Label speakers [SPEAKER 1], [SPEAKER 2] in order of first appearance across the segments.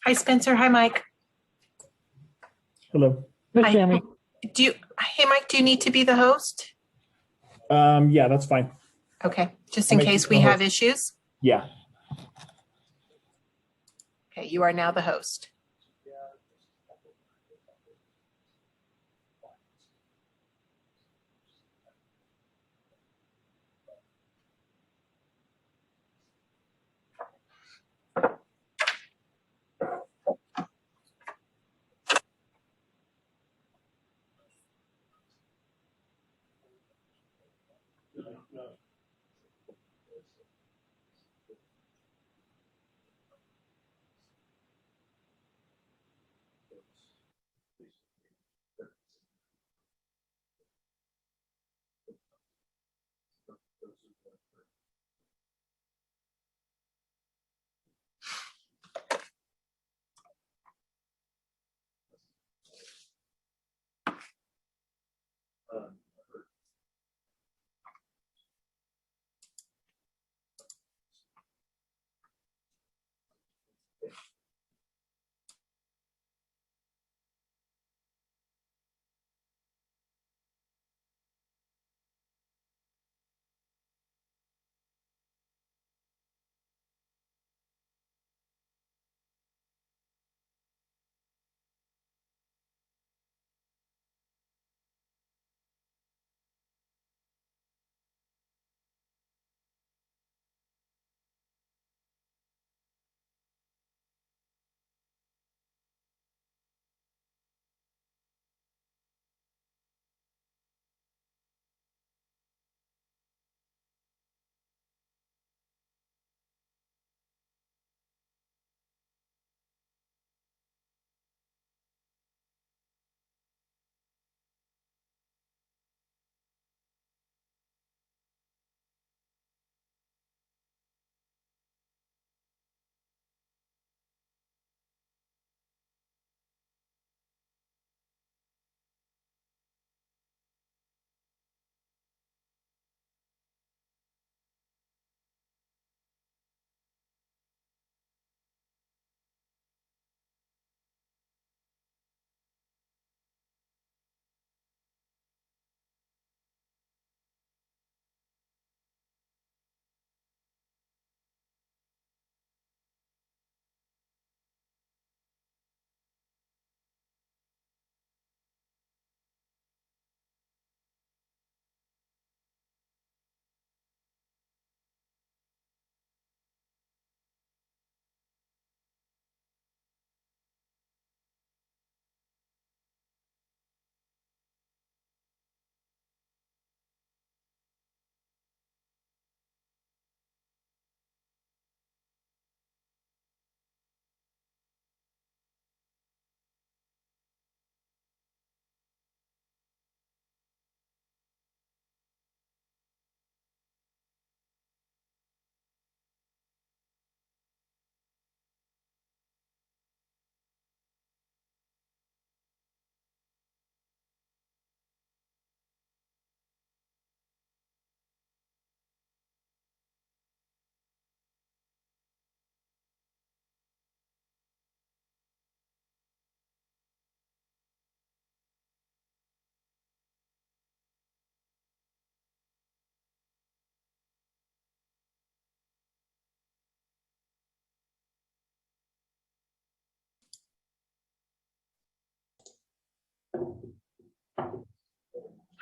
[SPEAKER 1] Hi, Spencer. Hi, Mike.
[SPEAKER 2] Hello.
[SPEAKER 3] Hi,
[SPEAKER 1] Hi.
[SPEAKER 3] Tammy.
[SPEAKER 1] Hey, Mike, do you need to be the host?
[SPEAKER 2] Yeah, that's fine.
[SPEAKER 1] Okay, just
[SPEAKER 2] I'll
[SPEAKER 1] in
[SPEAKER 2] make
[SPEAKER 1] case
[SPEAKER 2] you
[SPEAKER 1] we have
[SPEAKER 2] co-host.
[SPEAKER 1] issues.
[SPEAKER 2] Yeah.
[SPEAKER 1] Okay, you are now the host.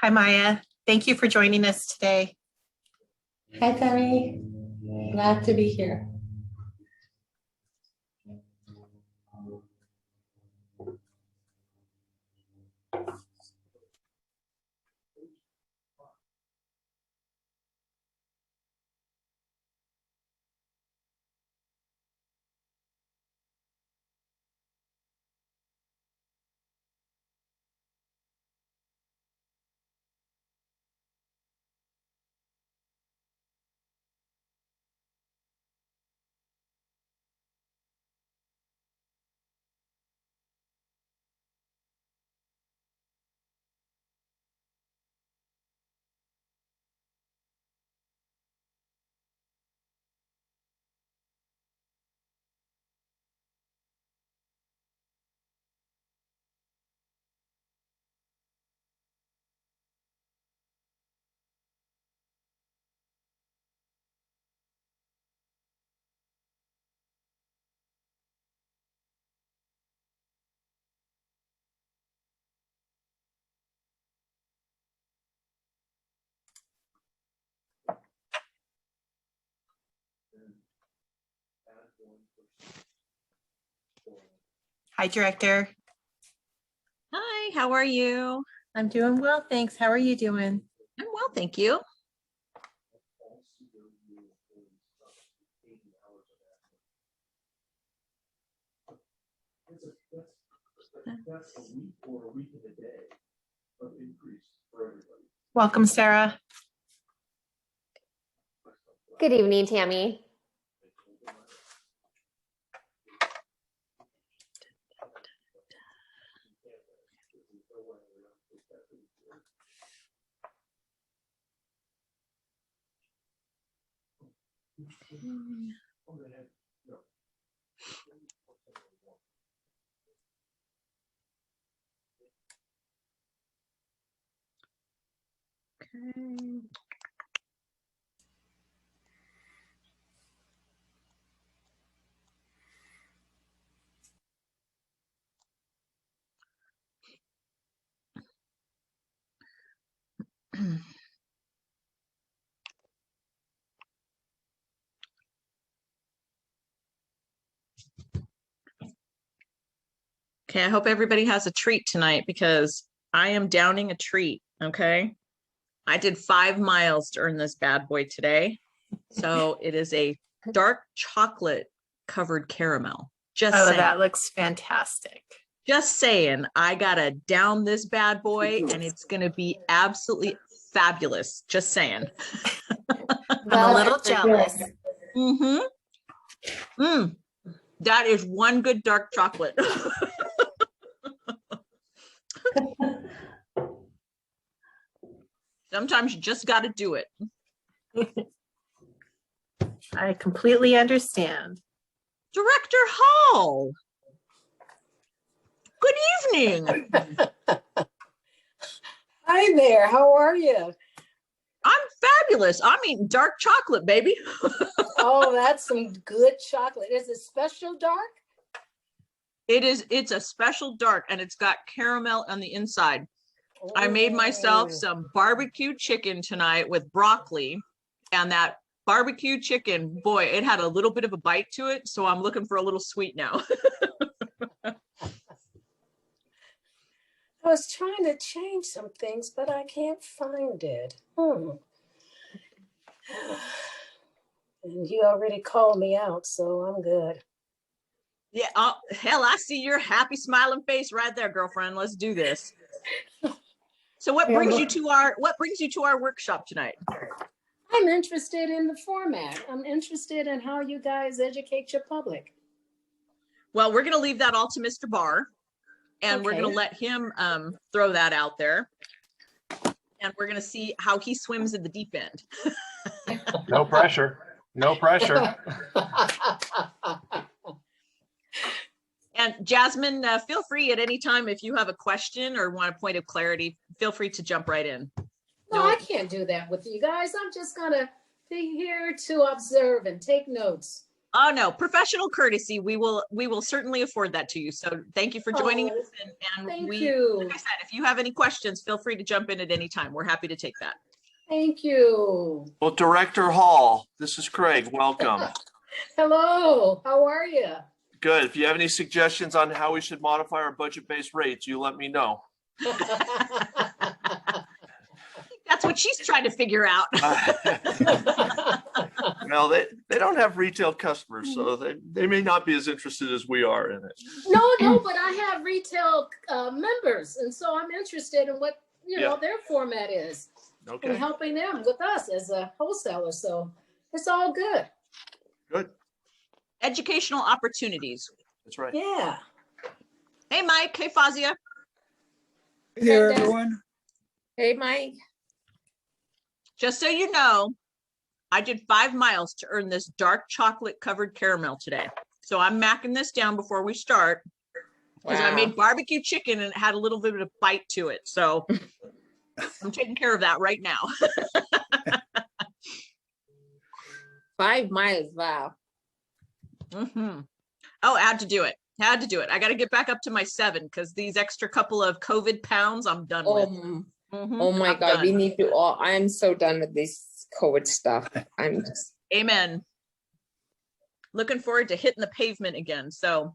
[SPEAKER 1] Hi, Maya. Thank you for joining us today.
[SPEAKER 4] Hi, Tammy. Glad to be here.
[SPEAKER 1] Hi, Director.
[SPEAKER 3] Hi, how are you?
[SPEAKER 1] I'm doing well, thanks. How are you doing?
[SPEAKER 3] I'm well, thank you.
[SPEAKER 1] Welcome, Sarah.
[SPEAKER 5] Good evening, Tammy.
[SPEAKER 3] Okay. Okay, I hope everybody has a treat tonight because I am downing a treat, okay? I did 5 miles to earn this bad boy today. So it is a dark chocolate covered caramel. Just
[SPEAKER 1] Oh,
[SPEAKER 3] saying.
[SPEAKER 1] that looks fantastic.
[SPEAKER 3] Just saying, I gotta down this bad boy and it's gonna be absolutely fabulous. Just saying.
[SPEAKER 1] I'm a little jealous.
[SPEAKER 3] That is one good dark chocolate. Sometimes you just got to do it.
[SPEAKER 1] I completely understand.
[SPEAKER 3] Director Hall. Good evening.
[SPEAKER 6] Hi there, how are you?
[SPEAKER 3] I'm fabulous. I'm eating dark chocolate, baby.
[SPEAKER 6] Oh, that's some good chocolate. Is it special dark?
[SPEAKER 3] It's a special dark and it's got caramel on the inside. I made myself
[SPEAKER 6] Ooh.
[SPEAKER 3] some barbecue chicken tonight with broccoli, and that barbecue chicken, boy, it had a little bit of a bite to it. So I'm looking for a little sweet now.
[SPEAKER 6] I was trying to change some things, but I can't find it. And you already called me out, so I'm good.
[SPEAKER 3] Yeah, oh, hell, I see your happy smiling face right there, girlfriend. Let's do this. So what brings you to our workshop tonight?
[SPEAKER 6] I'm interested in the format. I'm interested in how you guys educate your public.
[SPEAKER 3] Well, we're going to leave that all to Mr. Barr, and we're
[SPEAKER 6] Okay.
[SPEAKER 3] going to let him throw that out there. And we're going to see how he swims in the deep end.
[SPEAKER 7] No pressure. No pressure.
[SPEAKER 3] And Jasmine, feel free at any time if you have a question or want a point of clarity, feel free to jump right in.
[SPEAKER 6] No, I can't do that with you guys. I'm just gonna be here to observe and take notes.
[SPEAKER 3] Oh no, professional courtesy. We will certainly afford that to you. So thank you for joining us. And
[SPEAKER 6] Thank you.
[SPEAKER 3] like I said, if you have any questions, feel free to jump in at any time. We're happy to take that.
[SPEAKER 6] Thank you.
[SPEAKER 7] Well, Director Hall, this is Craig. Welcome.
[SPEAKER 6] Hello, how are you?
[SPEAKER 7] Good. If you have any suggestions on how we should modify our budget-based rates, you let me know.
[SPEAKER 3] That's what she's trying to figure out.
[SPEAKER 7] Well, they don't have retail customers, so they may not be as interested as we are in it.
[SPEAKER 6] No, but I have retail members, and so I'm interested in what their format is, and
[SPEAKER 7] Okay,
[SPEAKER 6] helping them with us as a wholesaler. So it's all good.
[SPEAKER 7] good.
[SPEAKER 3] Educational opportunities.
[SPEAKER 7] That's right.
[SPEAKER 6] Yeah.
[SPEAKER 3] Hey, Mike. Hey, Fazia.
[SPEAKER 8] Hey there,
[SPEAKER 6] Hey, Des.
[SPEAKER 8] everyone.
[SPEAKER 6] Hey, Mike.
[SPEAKER 3] Just so you know, I did 5 miles to earn this dark chocolate covered caramel today. So I'm macking this down before we start because I made barbecue chicken and it had a little bit of a bite to it. So I'm taking care of that right now.
[SPEAKER 9] 5 miles, wow.
[SPEAKER 3] Oh, I had to do it. Had to do it. I got to get back up to my 7 because these extra couple of COVID pounds I'm done with.
[SPEAKER 9] Oh my
[SPEAKER 3] I'm
[SPEAKER 9] God,
[SPEAKER 3] done.
[SPEAKER 9] we need to all, I'm so done with this COVID stuff. I'm just,
[SPEAKER 3] Amen. looking forward to hitting the pavement again. So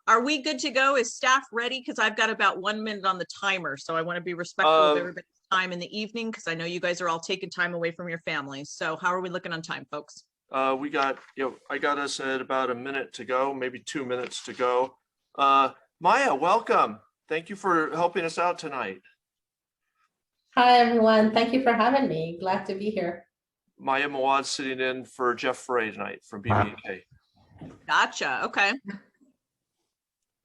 [SPEAKER 3] are we good to go? Is staff ready? Because I've got about 1 minute on the timer. So I want to be respectful of everybody's time in the evening, because I know you guys are all taking time away from your families. So how are we looking on time, folks?
[SPEAKER 7] We got, I got us at about a minute to go, maybe 2 minutes to go. Maya, welcome. Thank you for helping us out tonight.
[SPEAKER 4] Hi, everyone. Thank you for having me. Glad to be here.
[SPEAKER 7] Maya Mawad's sitting in for Jeff Frey tonight from BB&K.
[SPEAKER 3] Gotcha. Okay.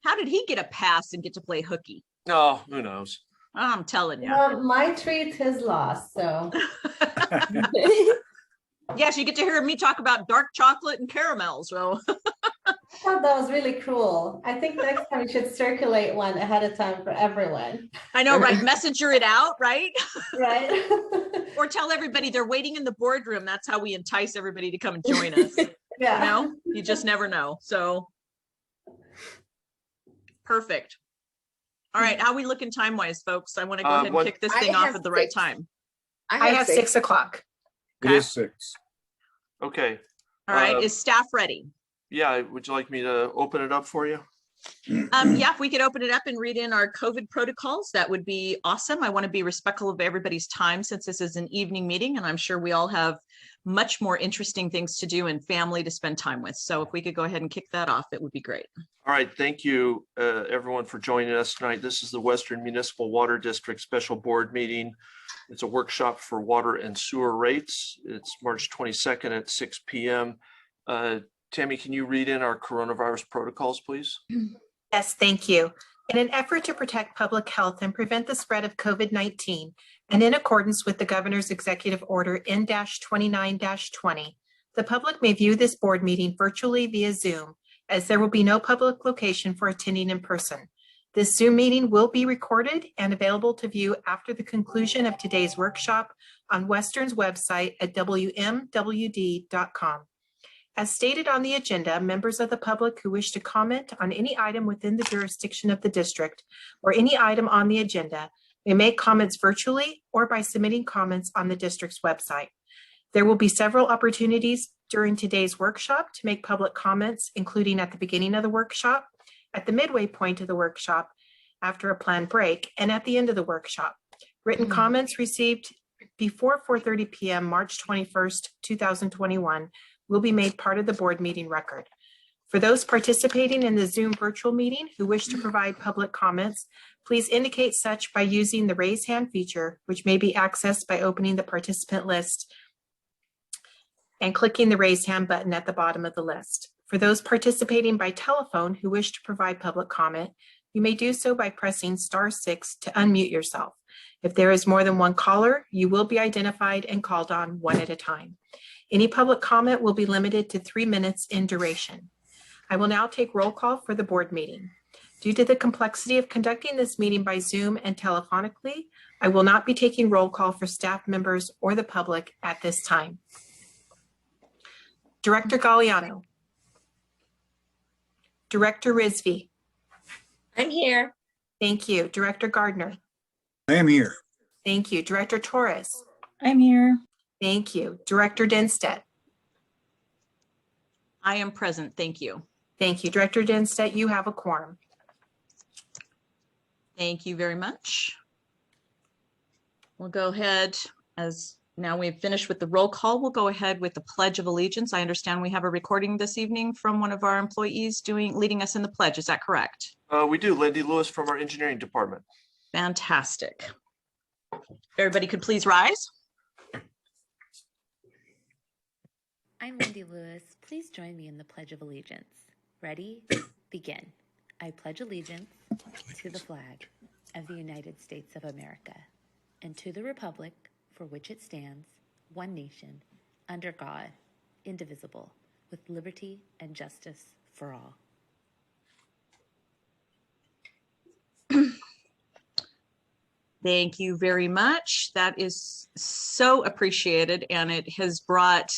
[SPEAKER 3] How did he get a pass and get to play hooky?
[SPEAKER 7] Oh, who knows?
[SPEAKER 3] I'm telling you.
[SPEAKER 4] Well, my treat is lost, so.
[SPEAKER 3] Yes, you get to hear me talk about dark chocolate and caramel. So
[SPEAKER 4] I thought that was really cool. I think next time we should circulate one ahead of time for everyone.
[SPEAKER 3] I know, right? Messenger it out, right?
[SPEAKER 4] Right?
[SPEAKER 3] Or tell everybody they're waiting in the boardroom. That's how we entice everybody to come and join us.
[SPEAKER 4] Yeah.
[SPEAKER 3] You know, you just never know. So perfect. All right, how are we looking time wise, folks? I want to go ahead and kick this thing off at the right time.
[SPEAKER 1] I have 6 o'clock.
[SPEAKER 2] It is 6.
[SPEAKER 7] Okay.
[SPEAKER 3] All right, is staff ready?
[SPEAKER 7] Yeah, would you like me to open it up for you?
[SPEAKER 3] Yeah, if we could open it up and read in our COVID protocols, that would be awesome. I want to be respectful of everybody's time since this is an evening meeting, and I'm sure we all have much more interesting things to do and family to spend time with. So if we could go ahead and kick that off, it would be great.
[SPEAKER 7] All right, thank you everyone for joining us tonight. This is the Western Municipal Water District Special Board Meeting. It's a workshop for water and sewer rates. It's March 22nd at 6 p.m. Tammy, can you read in our coronavirus protocols, please?
[SPEAKER 1] Yes, thank you. In an effort to protect public health and prevent the spread of COVID-19, and in accordance with the Governor's Executive Order N-29-20, the public may view this board meeting virtually via Zoom, as there will be no public location for attending in person. This Zoom meeting will be recorded and available to view after the conclusion of today's workshop on Western's website at WMWD.com. As stated on the agenda, members of the public who wish to comment on any item within the jurisdiction of the district or any item on the agenda may make comments virtually or by submitting comments on the district's website. There will be several opportunities during today's workshop to make public comments, including at the beginning of the workshop, at the midway point of the workshop, after a planned break, and at the end of the workshop. Written comments received before 4:30 p.m. March 21st, 2021 will be made part of the board meeting record. For those participating in the Zoom virtual meeting who wish to provide public comments, please indicate such by using the raise hand feature, which may be accessed by opening the participant list and clicking the raise hand button at the bottom of the list. For those participating by telephone who wish to provide public comment, you may do so by pressing *6 to unmute yourself. If there is more than one caller, you will be identified and called on one at a time. Any public comment will be limited to 3 minutes in duration. I will now take roll call for the board meeting. Due to the complexity of conducting this meeting by Zoom and telephonically, I will not be taking roll call for staff members or the public at this time. Director Galliano. Director Rizvi.
[SPEAKER 9] I'm here.
[SPEAKER 1] Thank you. Director Gardner.
[SPEAKER 8] I am here.
[SPEAKER 1] Thank you. Director Torres.
[SPEAKER 10] I'm here.
[SPEAKER 1] Thank you. Director Denstedt.
[SPEAKER 3] I am present. Thank you.
[SPEAKER 1] Thank you. Director Denstedt, you have a quorum.
[SPEAKER 3] Thank you very much. We'll go ahead, as now we've finished with the roll call, we'll go ahead with the Pledge of Allegiance. I understand we have a recording this evening from one of our employees leading us in the pledge. Is that correct?
[SPEAKER 7] We do. Lindy Lewis from our engineering department.
[SPEAKER 3] Fantastic. Everybody could please rise.
[SPEAKER 11] I'm Lindy Lewis. Please join me in the Pledge of Allegiance. Ready? Begin. I pledge allegiance to the flag of the United States of America and to the republic for which it stands, one nation, under God, indivisible, with liberty and justice for all.
[SPEAKER 3] Thank you very much. That is so appreciated, and it has brought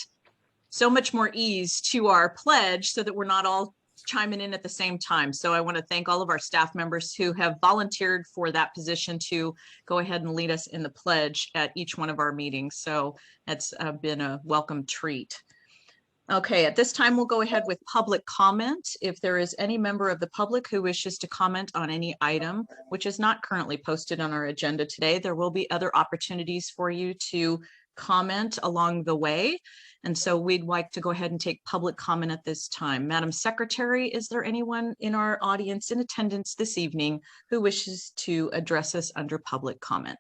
[SPEAKER 3] so much more ease to our pledge so that we're not all chiming in at the same time. So I want to thank all of our staff members who have volunteered for that position to go ahead and lead us in the pledge at each one of our meetings. So that's been a welcome treat. Okay, at this time, we'll go ahead with public comment. If there is any member of the public who wishes to comment on any item which is not currently posted on our agenda today, there will be other opportunities for you to comment along the way. And so we'd like to go ahead and take public comment at this time. Madam Secretary, is there anyone in our audience in attendance this evening who wishes to address us under public comment?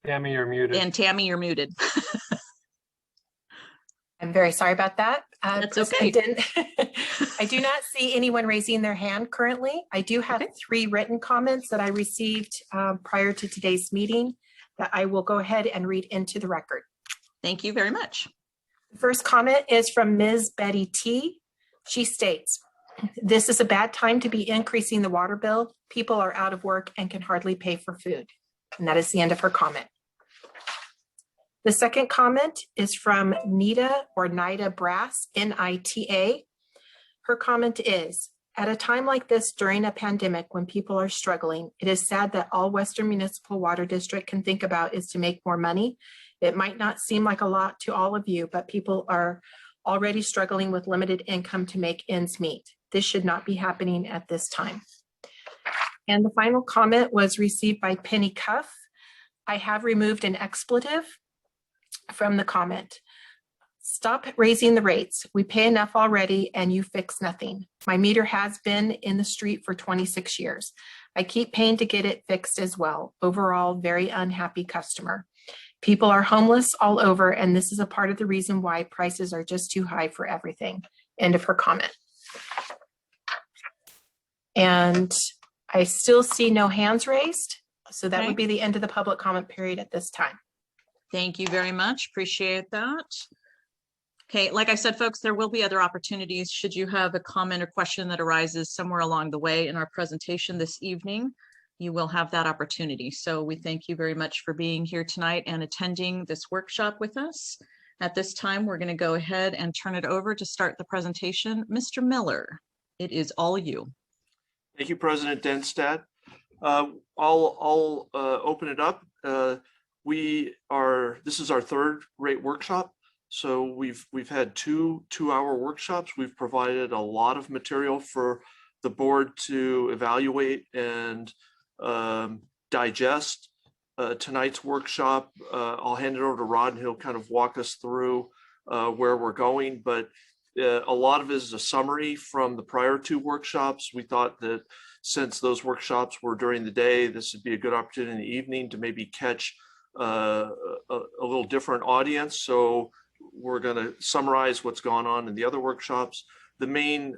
[SPEAKER 10] Tammy, you're muted.
[SPEAKER 3] And Tammy, you're muted.
[SPEAKER 1] I'm very sorry about that.
[SPEAKER 3] That's okay.
[SPEAKER 1] I do not see anyone raising their hand currently. I do have 3 written comments that I received prior to today's meeting that I will go ahead and read into the record.
[SPEAKER 3] Thank you very much.
[SPEAKER 1] The first comment is from Ms. Betty T. She states, "This is a bad time to be increasing the water bill. People are out of work and can hardly pay for food." And that is the end of her comment. The second comment is from Nita Brass, N-I-T-A. Her comment is, "At a time like this during a pandemic when people are struggling, it is sad that all Western Municipal Water District can think about is to make more money. It might not seem like a lot to all of you, but people are already struggling with limited income to make ends meet. This should not be happening at this time." And the final comment was received by Penny Cuff. "I have removed an expletive from the comment. Stop raising the rates. We pay enough already and you fix nothing. My meter has been in the street for 26 years. I keep paying to get it fixed as well. Overall, very unhappy customer. People are homeless all over, and this is a part of the reason why prices are just too high for everything." End of her comment. And I still see no hands raised. So that would be the end of the public comment period at this time.
[SPEAKER 3] Thank you very much. Appreciate that. Okay, like I said, folks, there will be other opportunities should you have a comment or question that arises somewhere along the way in our presentation this evening. You will have that opportunity. So we thank you very much for being here tonight and attending this workshop with us. At this time, we're going to go ahead and turn it over to start the presentation. Mr. Miller, it is all you.
[SPEAKER 7] Thank you, President Denstad. I'll open it up. This is our third rate workshop. So we've had two-hour workshops. We've provided a lot of material for the board to evaluate and digest. Tonight's workshop, I'll hand it over to Rod and he'll kind of walk us through where we're going, but a lot of it is a summary from the prior 2 workshops. We thought that since those workshops were during the day, this would be a good opportunity in the evening to maybe catch a little different audience. So we're going to summarize what's gone on in the other workshops. The main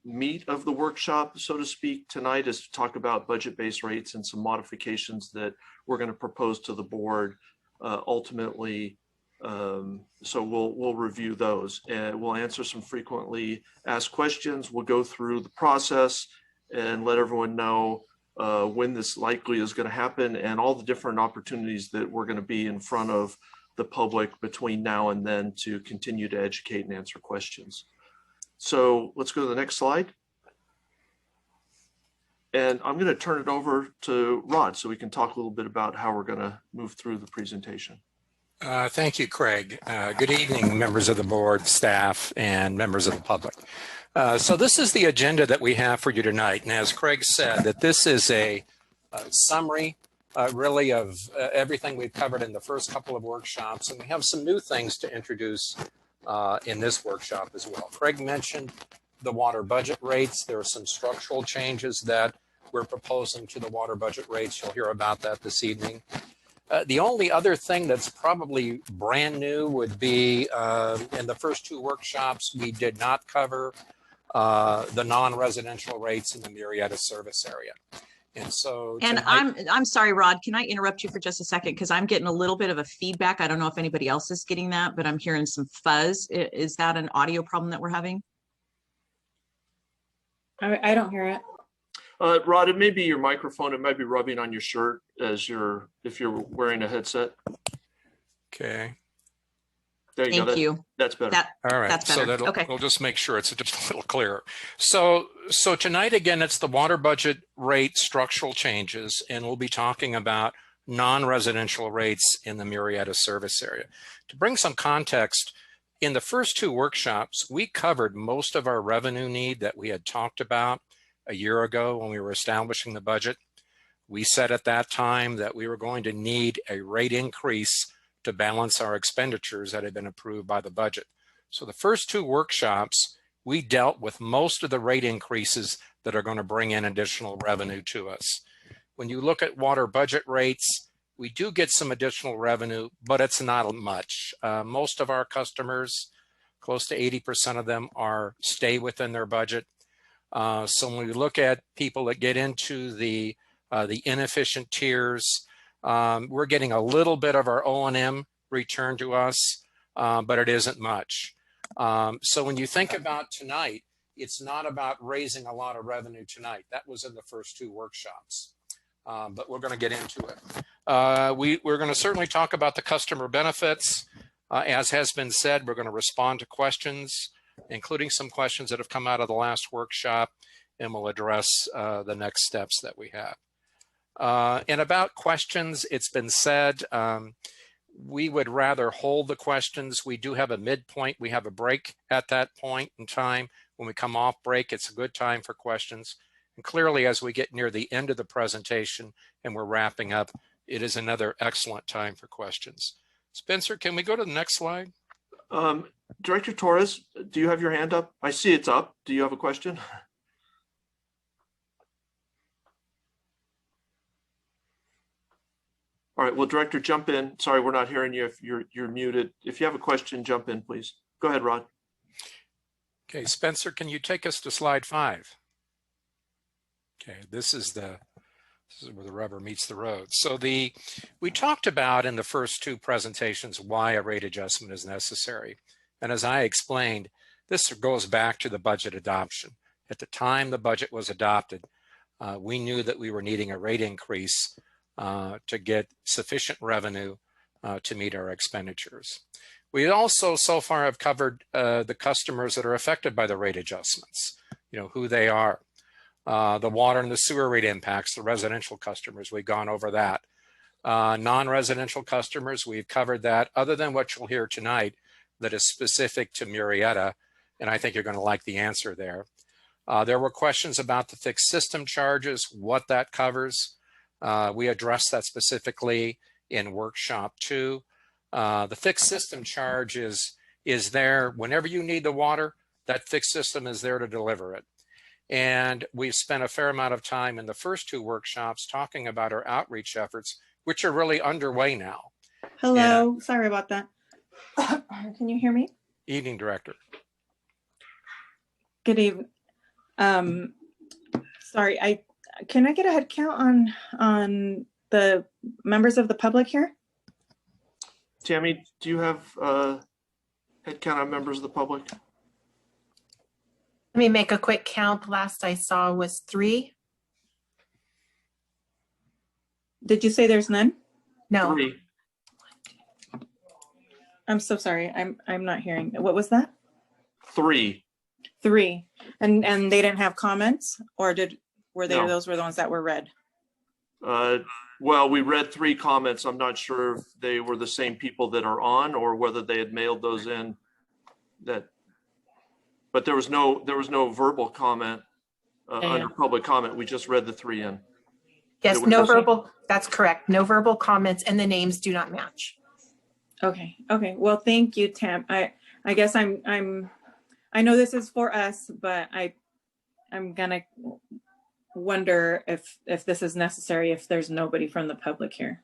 [SPEAKER 7] meat of the workshop, so to speak, tonight is to talk about budget-based rates and some modifications that we're going to propose to the board ultimately. So we'll review those and we'll answer some frequently asked questions. We'll go through the process and let everyone know when this likely is going to happen and all the different opportunities that we're going to be in front of the public between now and then to continue to educate and answer questions. So let's go to the next slide. And I'm going to turn it over to Rod so we can talk a little bit about how we're going to move through the presentation.
[SPEAKER 12] Thank you, Craig. Good evening, members of the board, staff, and members of the public. So this is the agenda that we have for you tonight. And as Craig said, that this is a summary really of everything we've covered in the first couple of workshops. And we have some new things to introduce in this workshop as well. Craig mentioned the water budget rates. There are some structural changes that we're proposing to the water budget rates. You'll hear about that this evening. The only other thing that's probably brand new would be in the first 2 workshops, we did not cover the non-residential rates in the Murrieta service area. And so
[SPEAKER 3] I'm sorry, Rod, can I interrupt you for just a second? Because I'm getting a little bit of a feedback. I don't know if anybody else is getting that, but I'm hearing some fuzz. Is that an audio problem that we're having?
[SPEAKER 9] I don't hear it.
[SPEAKER 7] Rod, it may be your microphone. It might be rubbing on your shirt if you're wearing a headset.
[SPEAKER 12] Okay.
[SPEAKER 7] There you go.
[SPEAKER 3] Thank you.
[SPEAKER 7] That's better.
[SPEAKER 12] All right.
[SPEAKER 3] That's better.
[SPEAKER 12] So we'll just make sure it's just a little clearer. So tonight, again, it's the water budget rate structural changes, and we'll be talking about non-residential rates in the Murrieta service area. To bring some context, in the first two workshops, we covered most of our revenue need that we had talked about a year ago when we were establishing the budget. We said at that time that we were going to need a rate increase to balance our expenditures that had been approved by the budget. So the first two workshops, we dealt with most of the rate increases that are going to bring in additional revenue to us. When you look at water budget rates, we do get some additional revenue, but it's not much. Most of our customers, close to 80% of them, stay within their budget. So when we look at people that get into the inefficient tiers, we're getting a little bit of our O&M returned to us, but it isn't much. So when you think about tonight, it's not about raising a lot of revenue tonight. That was in the first two workshops, but we're going to get into it. We're going to certainly talk about the customer benefits. As has been said, we're going to respond to questions, including some questions that have come out of the last workshop, and we'll address the next steps that we have. And about questions, it's been said, we would rather hold the questions. We do have a midpoint. We have a break at that point in time. When we come off break, it's a good time for questions. And clearly, as we get near the end of the presentation and we're wrapping up, it is another excellent time for questions. Spencer, can we go to the next slide?
[SPEAKER 7] Director Torres, do you have your hand up? I see it's up. Do you have a question? All right, well, Director, jump in. Sorry, we're not hearing you if you're muted. If you have a question, jump in, please. Go ahead, Rod.
[SPEAKER 12] Okay, Spencer, can you take us to slide 5? Okay, this is where the rubber meets the road. So we talked about in the first two presentations why a rate adjustment is necessary. And as I explained, this goes back to the budget adoption. At the time the budget was adopted, we knew that we were needing a rate increase to get sufficient revenue to meet our expenditures. We also so far have covered the customers that are affected by the rate adjustments, who they are. The water and the sewer rate impacts, the residential customers, we've gone over that. Non-residential customers, we've covered that, other than what you'll hear tonight that is specific to Murrieta, and I think you're going to like the answer there. There were questions about the fixed system charges, what that covers. We addressed that specifically in workshop 2. The fixed system charge is there whenever you need the water, that fixed system is there to deliver it. And we've spent a fair amount of time in the first two workshops talking about our outreach efforts, which are really underway now.
[SPEAKER 13] Hello, sorry about that. Can you hear me?
[SPEAKER 12] Evening, Director.
[SPEAKER 13] Good evening. Sorry, can I get a head count on the members of the public here?
[SPEAKER 7] Tammy, do you have a head count on members of the public?
[SPEAKER 1] Let me make a quick count. Last I saw was 3.
[SPEAKER 13] Did you say there's none?
[SPEAKER 1] No.
[SPEAKER 7] 3.
[SPEAKER 13] I'm so sorry. I'm not hearing. What was that?
[SPEAKER 7] 3.
[SPEAKER 13] 3. And they didn't have comments, or were they?
[SPEAKER 7] No.
[SPEAKER 13] Those were the ones that were read?
[SPEAKER 7] Well, we read 3 comments. I'm not sure if they were the same people that are on or whether they had mailed those in. But there was no verbal comment under public comment. We just read the 3 in.
[SPEAKER 1] Yes, no verbal. That's correct. No verbal comments, and the names do not match.
[SPEAKER 13] Okay. Okay. Well, thank you, Tam. I guess I know this is for us, but I'm gonna wonder if this is necessary if there's nobody from the public here.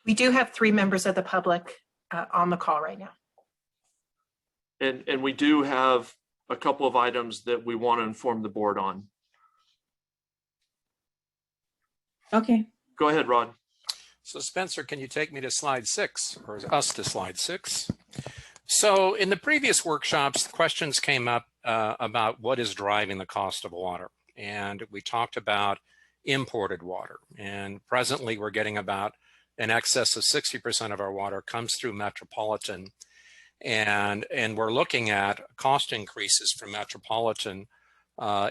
[SPEAKER 1] We do have 3 members of the public on the call right now.
[SPEAKER 7] And we do have a couple of items that we want to inform the board on.
[SPEAKER 13] Okay.
[SPEAKER 7] Go ahead, Rod.
[SPEAKER 12] So Spencer, can you take me to slide 6, or us to slide 6? So in the previous workshops, questions came up about what is driving the cost of water. And we talked about imported water. And presently we're getting about in excess of 60% of our water comes through Metropolitan. And we're looking at cost increases from Metropolitan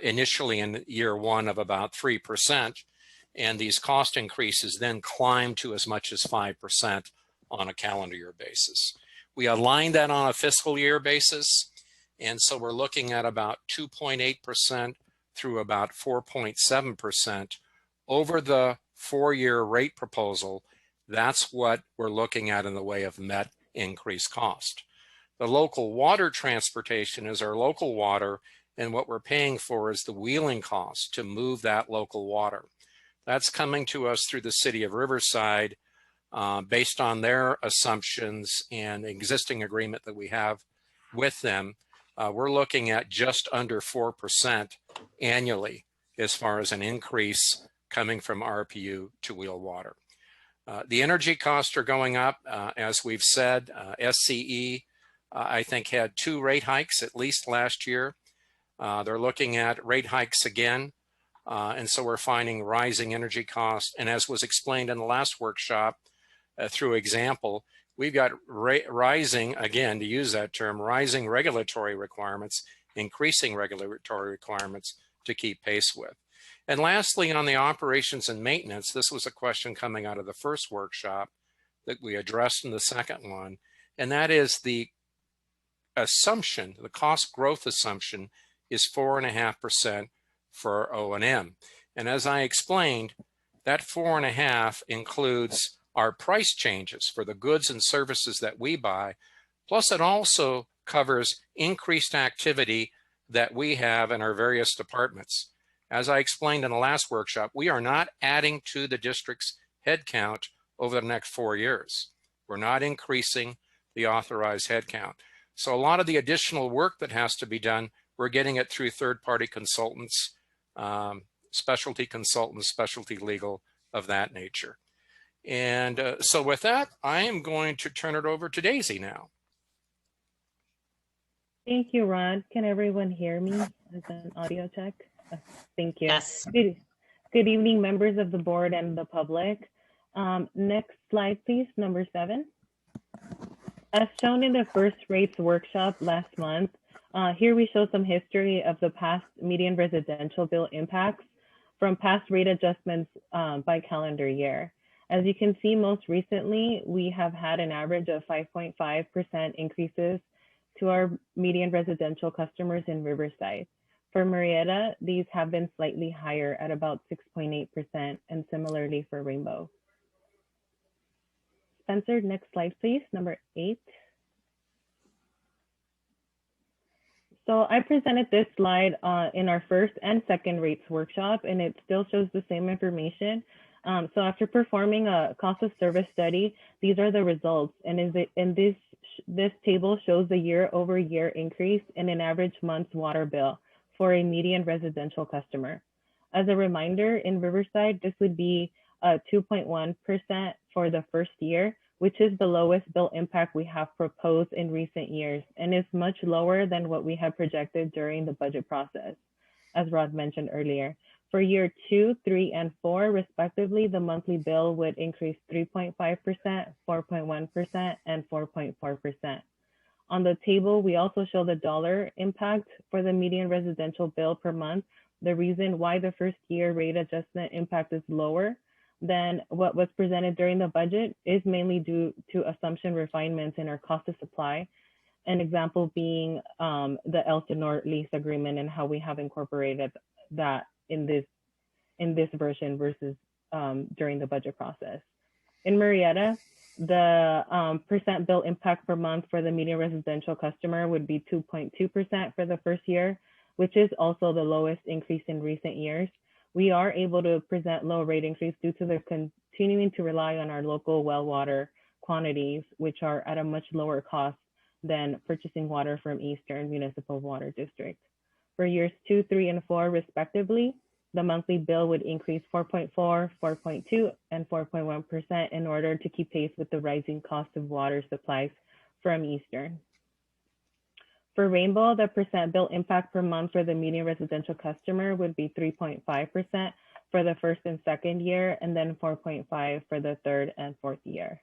[SPEAKER 12] initially in year 1 of about 3%. And these cost increases then climb to as much as 5% on a calendar year basis. We align that on a fiscal year basis. And so we're looking at about 2.8% through about 4.7% over the 4-year rate proposal. That's what we're looking at in the way of net increased cost. The local water transportation is our local water, and what we're paying for is the wheeling cost to move that local water. That's coming to us through the city of Riverside based on their assumptions and existing agreement that we have with them. We're looking at just under 4% annually as far as an increase coming from RPU to wheel water. The energy costs are going up. As we've said, SCE, I think, had 2 rate hikes at least last year. They're looking at rate hikes again. And so we're finding rising energy costs. And as was explained in the last workshop through example, we've got rising, again, to use that term, rising regulatory requirements, increasing regulatory requirements to keep pace with. And lastly, on the operations and maintenance, this was a question coming out of the first workshop that we addressed in the second one, and that is the assumption, the cost growth assumption is 4.5% for O&M. And as I explained, that 4.5 includes our price changes for the goods and services that we buy, plus it also covers increased activity that we have in our various departments. As I explained in the last workshop, we are not adding to the district's headcount over the next 4 years. We're not increasing the authorized headcount. So a lot of the additional work that has to be done, we're getting it through third-party consultants, specialty consultants, specialty legal, of that nature. And so with that, I am going to turn it over to Daisy now.
[SPEAKER 14] Thank you, Rod. Can everyone hear me? As an audio check. Thank you.
[SPEAKER 3] Yes.
[SPEAKER 14] Good evening, members of the board and the public. Next slide, please, number 7. As shown in the first rates workshop last month, here we show some history of the past median residential bill impacts from past rate adjustments by calendar year. As you can see, most recently, we have had an average of 5.5% increases to our median residential customers in Riverside. For Marietta, these have been slightly higher at about 6.8%, and similarly for Rainbow. Spencer, next slide, please, number 8. So I presented this slide in our first and second rates workshop, and it still shows the same information. So after performing a cost of service study, these are the results. And this table shows the year-over-year increase in an average month's water bill for a median residential customer. As a reminder, in Riverside, this would be 2.1% for the first year, which is the lowest bill impact we have proposed in recent years, and is much lower than what we had projected during the budget process, as Rod mentioned earlier. For year 2, 3, and 4, respectively, the monthly bill would increase 3.5%, 4.1%, and 4.4%. On the table, we also show the dollar impact for the median residential bill per month. The reason why the first year rate adjustment impact is lower than what was presented during the budget is mainly due to assumption refinements in our cost of supply. An example being the Elsinore lease agreement and how we have incorporated that in this version versus during the budget process. In Marietta, the percent bill impact per month for the median residential customer would be 2.2% for the first year, which is also the lowest increase in recent years. We are able to present low rate increase due to the continuing to rely on our local well water quantities, which are at a much lower cost than purchasing water from Eastern Municipal Water District. For years 2, 3, and 4, respectively, the monthly bill would increase 4.4, 4.2, and 4.1% in order to keep pace with the rising cost of water supplies from Eastern. For Rainbow, the percent bill impact per month for the median residential customer would be 3.5% for the first and second year, and then 4.5% for the third and fourth year.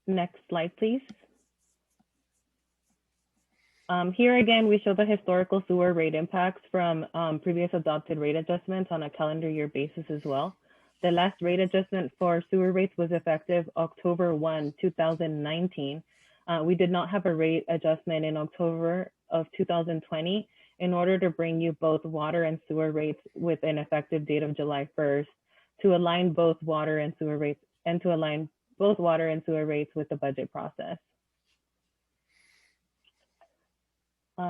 [SPEAKER 14] Next slide, please. Here again, we show the historical sewer rate impacts from previous adopted rate adjustments on a calendar year basis as well. The last rate adjustment for sewer rates was effective October 1, 2019. We did not have a rate adjustment in October of 2020 in order to bring you both water and sewer rates with an effective date of July 1st to align both water and sewer rates with the budget process.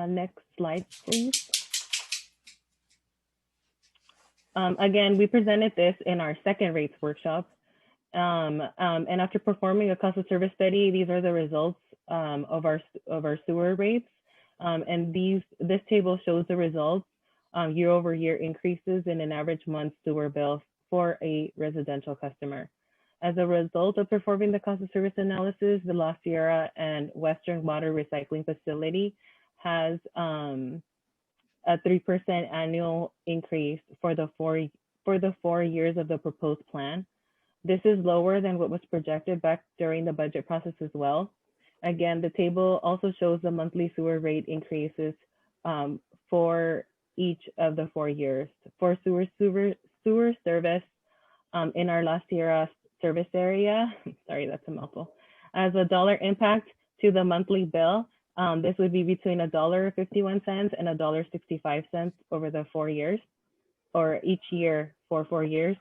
[SPEAKER 14] Next slide, please. Again, we presented this in our second rates workshop. And after performing a cost of service study, these are the results of our sewer rates. And this table shows the results year-over-year increases in an average month sewer bill for a residential customer. As a result of performing the cost of service analysis, the La Sierra and Western Water Recycling Facility has a 3% annual increase for the 4 years of the proposed plan. This is lower than what was projected back during the budget process as well. Again, the table also shows the monthly sewer rate increases for each of the 4 years. For sewer service in our La Sierra service area, sorry, that's a mouthful, as a dollar impact to the monthly bill, this would be between $1.51 and $1.65 over the 4 years, or each year for 4 years.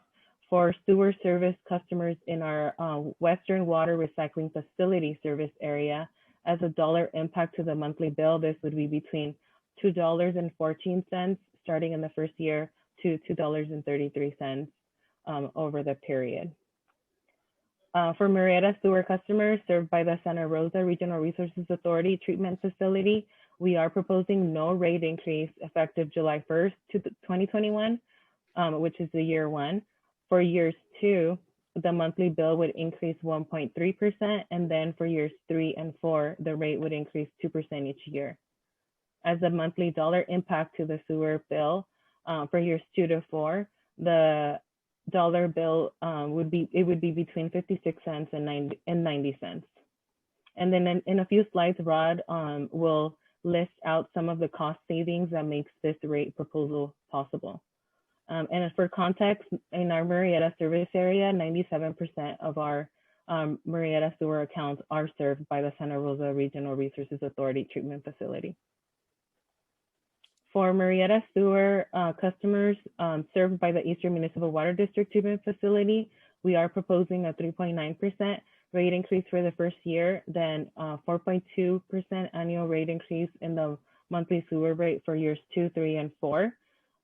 [SPEAKER 14] For sewer service customers in our Western Water Recycling Facility service area, as a dollar impact to the monthly bill, this would be between $2.14 starting in the first year to $2.33 over the period. For Marietta sewer customers served by the Santa Rosa Regional Resources Authority treatment facility, we are proposing no rate increase effective July 1st, 2021, which is the year 1. For years 2, the monthly bill would increase 1.3%, and then for years 3 and 4, the rate would increase 2% each year. As a monthly dollar impact to the sewer bill for years 2 to 4, the dollar bill would be between 56 cents and 90 cents. And then in a few slides, Rod will list out some of the cost savings that makes this rate proposal possible. And for context, in our Marietta service area, 97% of our Marietta sewer accounts are served by the Santa Rosa Regional Resources Authority treatment facility. For Marietta sewer customers served by the Eastern Municipal Water District treatment facility, we are proposing a 3.9% rate increase for the first year, then 4.2% annual rate increase in the monthly sewer rate for years 2, 3, and 4.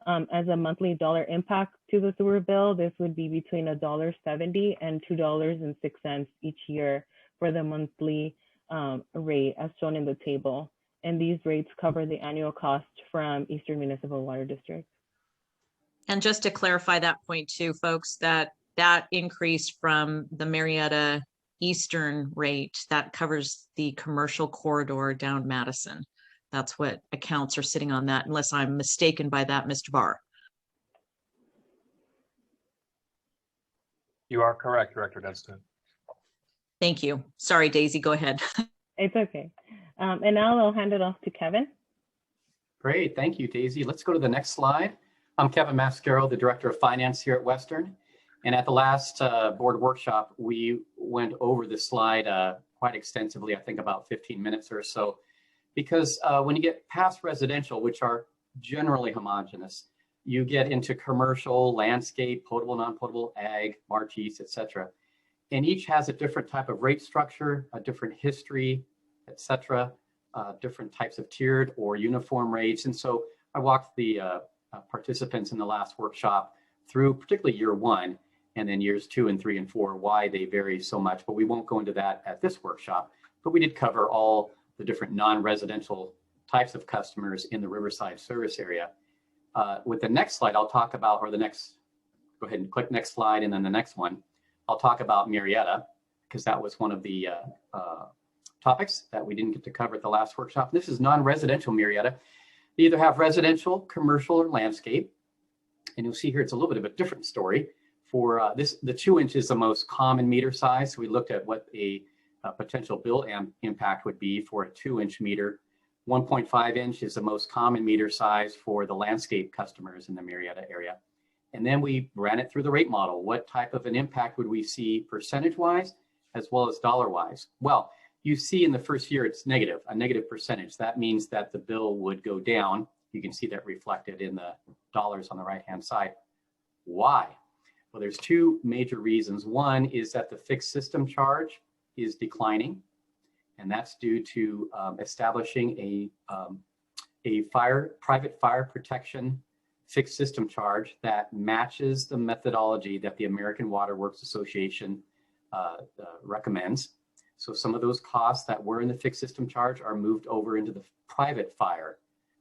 [SPEAKER 14] As a monthly dollar impact to the sewer bill, this would be between $1.70 and $2.06 each year for the monthly rate as shown in the table. And these rates cover the annual cost from Eastern Municipal Water District.
[SPEAKER 3] And just to clarify that point too, folks, that increase from the Marietta Eastern rate, that covers the commercial corridor down Madison. That's what accounts are sitting on that, unless I'm mistaken by that, Mr. Barr.
[SPEAKER 10] You are correct, Director Dunstan.
[SPEAKER 3] Thank you. Sorry, Daisy, go ahead.
[SPEAKER 14] It's okay. And now I'll hand it off to Kevin.
[SPEAKER 15] Great, thank you, Daisy. Let's go to the next slide. I'm Kevin Mascaro, the Director of Finance here at Western. And at the last board workshop, we went over this slide quite extensively, I think about 15 minutes or so. Because when you get past residential, which are generally homogeneous, you get into commercial, landscape, potable, non-potable, ag, marquise, etc. And each has a different type of rate structure, a different history, etc., different types of tiered or uniform rates. And so I walked the participants in the last workshop through particularly year 1 and then years 2 and 3 and 4, why they vary so much. But we won't go into that at this workshop. But we did cover all the different non-residential types of customers in the Riverside service area. With the next slide, I'll talk about, or the next, go ahead and click next slide, and then the next one, I'll talk about Marietta, because that was one of the topics that we didn't get to cover at the last workshop. This is non-residential Marietta. They either have residential, commercial, or landscape. And you'll see here, it's a little bit of a different story. For the 2 inch is the most common meter size. So we looked at what a potential bill impact would be for a 2 inch meter 1.5 inch is the most common meter size for the landscape customers in the Marietta area. And then we ran it through the rate model. What type of an impact would we see percentage-wise as well as dollar-wise? Well, you see in the first year it's negative, a negative percentage. That means that the bill would go down. You can see that reflected in the dollars on the right-hand side. Why? Well, there's two major reasons. One is that the fixed system charge is declining, and that's due to establishing a private fire protection fixed system charge that matches the methodology that the American Water Works Association recommends. So some of those costs that were in the fixed system charge are moved over into the private fire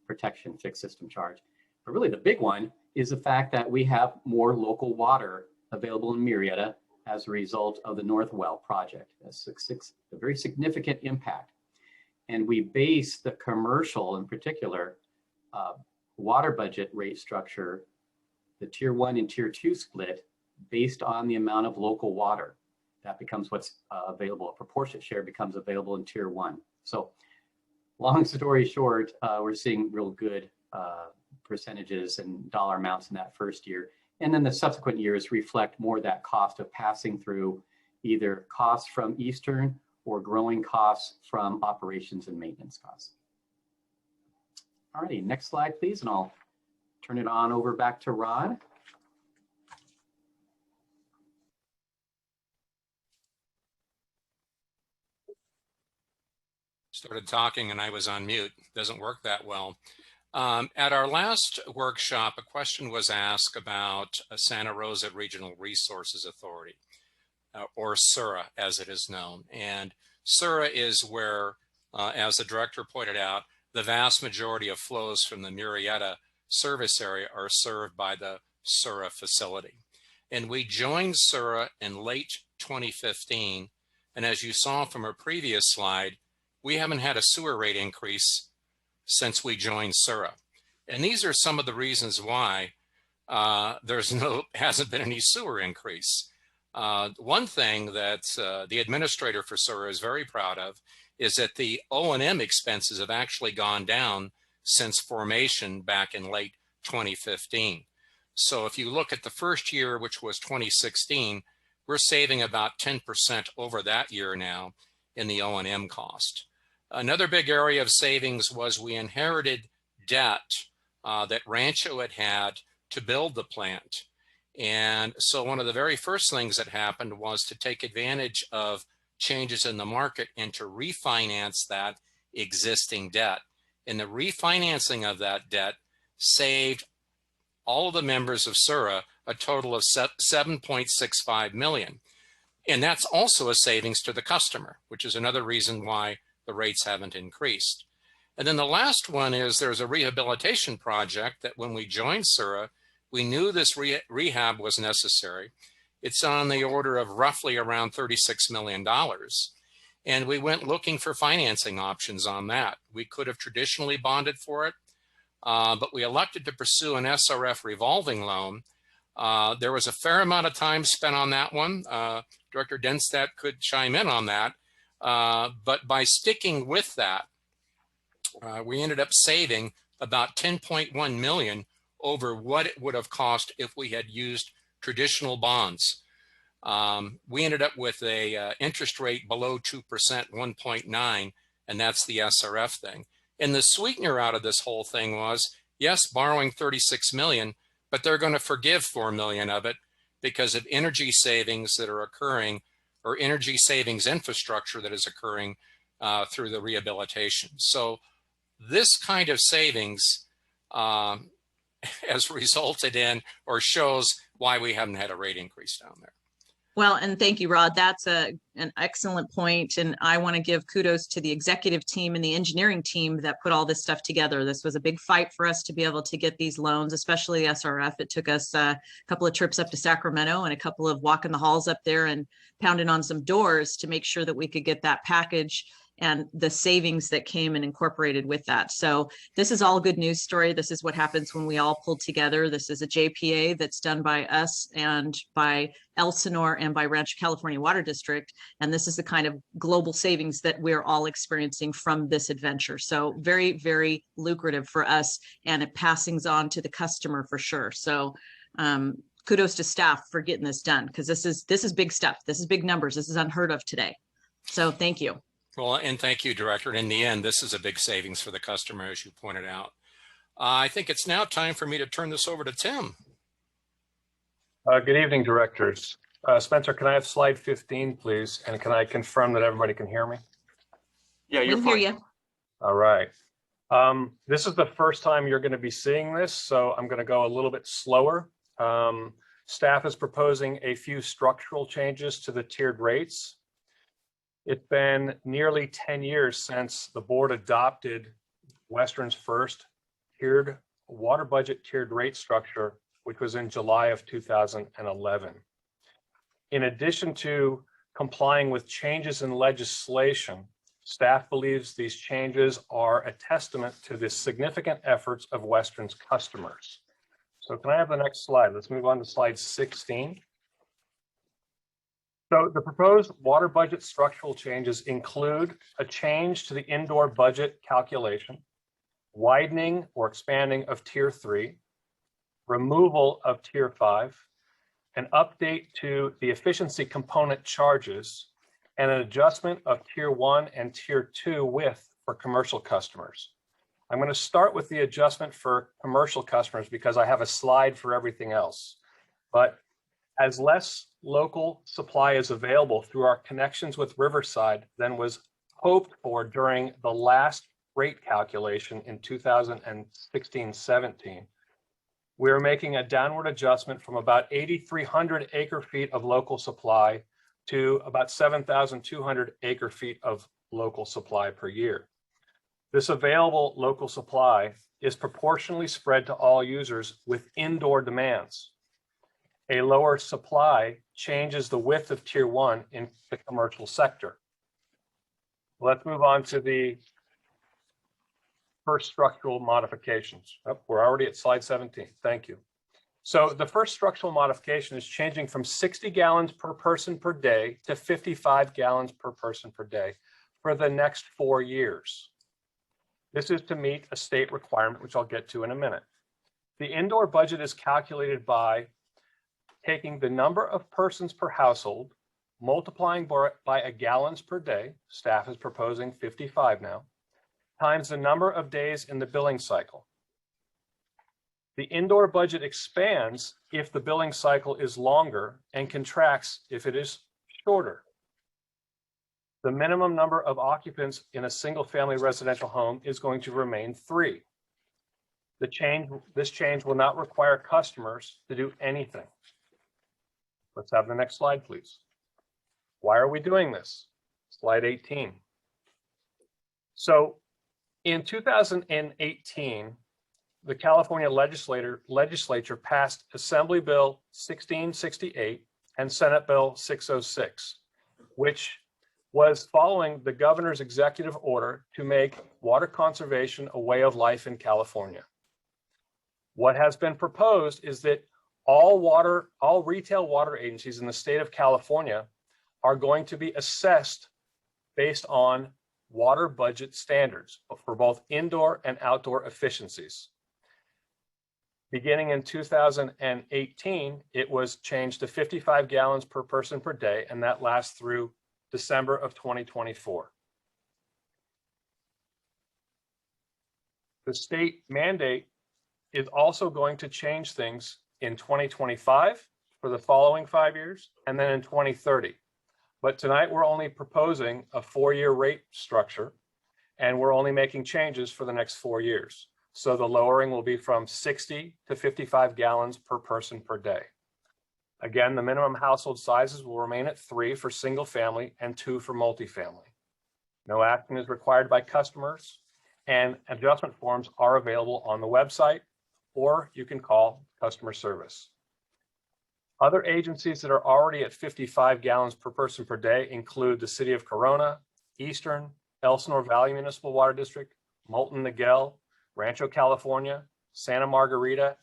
[SPEAKER 15] protection fixed system charge. But really the big one is the fact that we have more local water available in Marietta as a result of the Northwell project. That's a very significant impact. And we base the commercial, in particular, water budget rate structure, the tier 1 and tier 2 split, based on the amount of local water. That becomes what's available. A proportionate share becomes available in tier 1. So long story short, we're seeing real good percentages and dollar amounts in that first year. And then the subsequent years reflect more that cost of passing through either costs from Eastern or growing costs from operations and maintenance costs. All righty, next slide, please, and I'll turn it on over back to Rod.
[SPEAKER 12] Started talking and I was on mute. Doesn't work that well. At our last workshop, a question was asked about Santa Rosa Regional Resources Authority, or SURA as it is known. And SURA is where, as the director pointed out, the vast majority of flows from the Marietta service area are served by the SURA facility. And we joined SURA in late 2015. And as you saw from a previous slide, we haven't had a sewer rate increase since we joined SURA. And these are some of the reasons why hasn't been any sewer increase. One thing that the administrator for SURA is very proud of is that the O&M expenses have actually gone down since formation back in late 2015. So if you look at the first year, which was 2016, we're saving about 10% over that year now in the O&M cost. Another big area of savings was we inherited debt that Rancho had to build the plant. And so one of the very first things that happened was to take advantage of changes in the market and to refinance that existing debt. And the refinancing of that debt saved all of the members of SURA a total of $7.65 million. And that's also a savings to the customer, which is another reason why the rates haven't increased. And then the last one is there's a rehabilitation project that when we joined SURA, we knew this rehab was necessary. It's on the order of roughly around $36 million. And we went looking for financing options on that. We could have traditionally bonded for it, but we elected to pursue an SRF revolving loan. There was a fair amount of time spent on that one. Director Denstadt could chime in on that. But by sticking with that, we ended up saving about $10.1 million over what it would have cost if we had used traditional bonds. We ended up with a interest rate below 2%, 1.9, and that's the SRF thing. And the sweetener out of this whole thing was, yes, borrowing $36 million, but they're going to forgive $4 million of it because of energy savings that are occurring, or energy savings infrastructure that is occurring through the rehabilitation. So this kind of savings has resulted in, or shows why we haven't had a rate increase down there.
[SPEAKER 3] Well, and thank you, Rod. That's an excellent point. And I want to give kudos to the executive team and the engineering team that put all this stuff together. This was a big fight for us to be able to get these loans, especially the SRF. It took us a couple of trips up to Sacramento and a couple of walking the halls up there and pounding on some doors to make sure that we could get that package and the savings that came and incorporated with that. So this is all a good news story. This is what happens when we all pull together. This is a JPA that's done by us and by Elsinore and by Rancho California Water District. And this is the kind of global savings that we're all experiencing from this adventure. So very, very lucrative for us, and it passings on to the customer for sure. So kudos to staff for getting this done, because this is big stuff. This is big numbers. This is unheard of today. So thank you. Well, and thank you, Director. In the end, this is a big savings for the customer, as you pointed out. I think it's now time for me to turn this over to Tim.
[SPEAKER 10] Good evening, directors. Spencer, can I have slide 15, please? And can I confirm that everybody can hear me?
[SPEAKER 7] Yeah, you're fine.
[SPEAKER 3] Hear you.
[SPEAKER 10] All right. This is the first time you're going to be seeing this, so I'm going to go a little bit slower. Staff is proposing a few structural changes to the tiered rates. It's been nearly 10 years since the board adopted Western's first tiered water budget tiered rate structure, which was in July of 2011. In addition to complying with changes in legislation, staff believes these changes are a testament to the significant efforts of Western's customers. So can I have the next slide? Let's move on to slide 16. So the proposed water budget structural changes include a change to the indoor budget calculation, widening or expanding of tier 3, removal of tier 5, an update to the efficiency component charges, and an adjustment of tier 1 and tier 2 width for commercial customers. I'm going to start with the adjustment for commercial customers because I have a slide for everything else. But as less local supply is available through our connections with Riverside than was hoped for during the last rate calculation in 2016-17, we're making a downward adjustment from about 8,300 acre feet of local supply to about 7,200 acre feet of local supply per year. This available local supply is proportionally spread to all users with indoor demands. A lower supply changes the width of tier 1 in the commercial sector. Let's move on to the first structural modifications. Oh, we're already at slide 17. Thank you. So the first structural modification is changing from 60 gallons per person per day to 55 gallons per person per day for the next 4 years. This is to meet a state requirement, which I'll get to in a minute. The indoor budget is calculated by taking the number of persons per household, multiplying by a gallons per day, staff is proposing 55 now, times the number of days in the billing cycle. The indoor budget expands if the billing cycle is longer and contracts if it is shorter. The minimum number of occupants in a single-family residential home is going to remain 3. This change will not require customers to do anything. Let's have the next slide, please. Why are we doing this? Slide 18. So in 2018, the California legislature passed Assembly Bill 1668 and Senate Bill 606, which was following the governor's executive order to make water conservation a way of life in California. What has been proposed is that all retail water agencies in the state of California are going to be assessed based on water budget standards for both indoor and outdoor efficiencies. Beginning in 2018, it was changed to 55 gallons per person per day, and that lasts through December of 2024. The state mandate is also going to change things in 2025 for the following 5 years, and then in 2030. But tonight we're only proposing a 4-year rate structure, and we're only making changes for the next 4 years. So the lowering will be from 60 to 55 gallons per person per day. Again, the minimum household sizes will remain at 3 for single family and 2 for multifamily. No action is required by customers, and adjustment forms are available on the website, or you can call customer service. Other agencies that are already at 55 gallons per person per day include the City of Corona, Eastern, Elsinore Valley Municipal Water District, Moulton Niguel, Rancho California, Santa Margarita.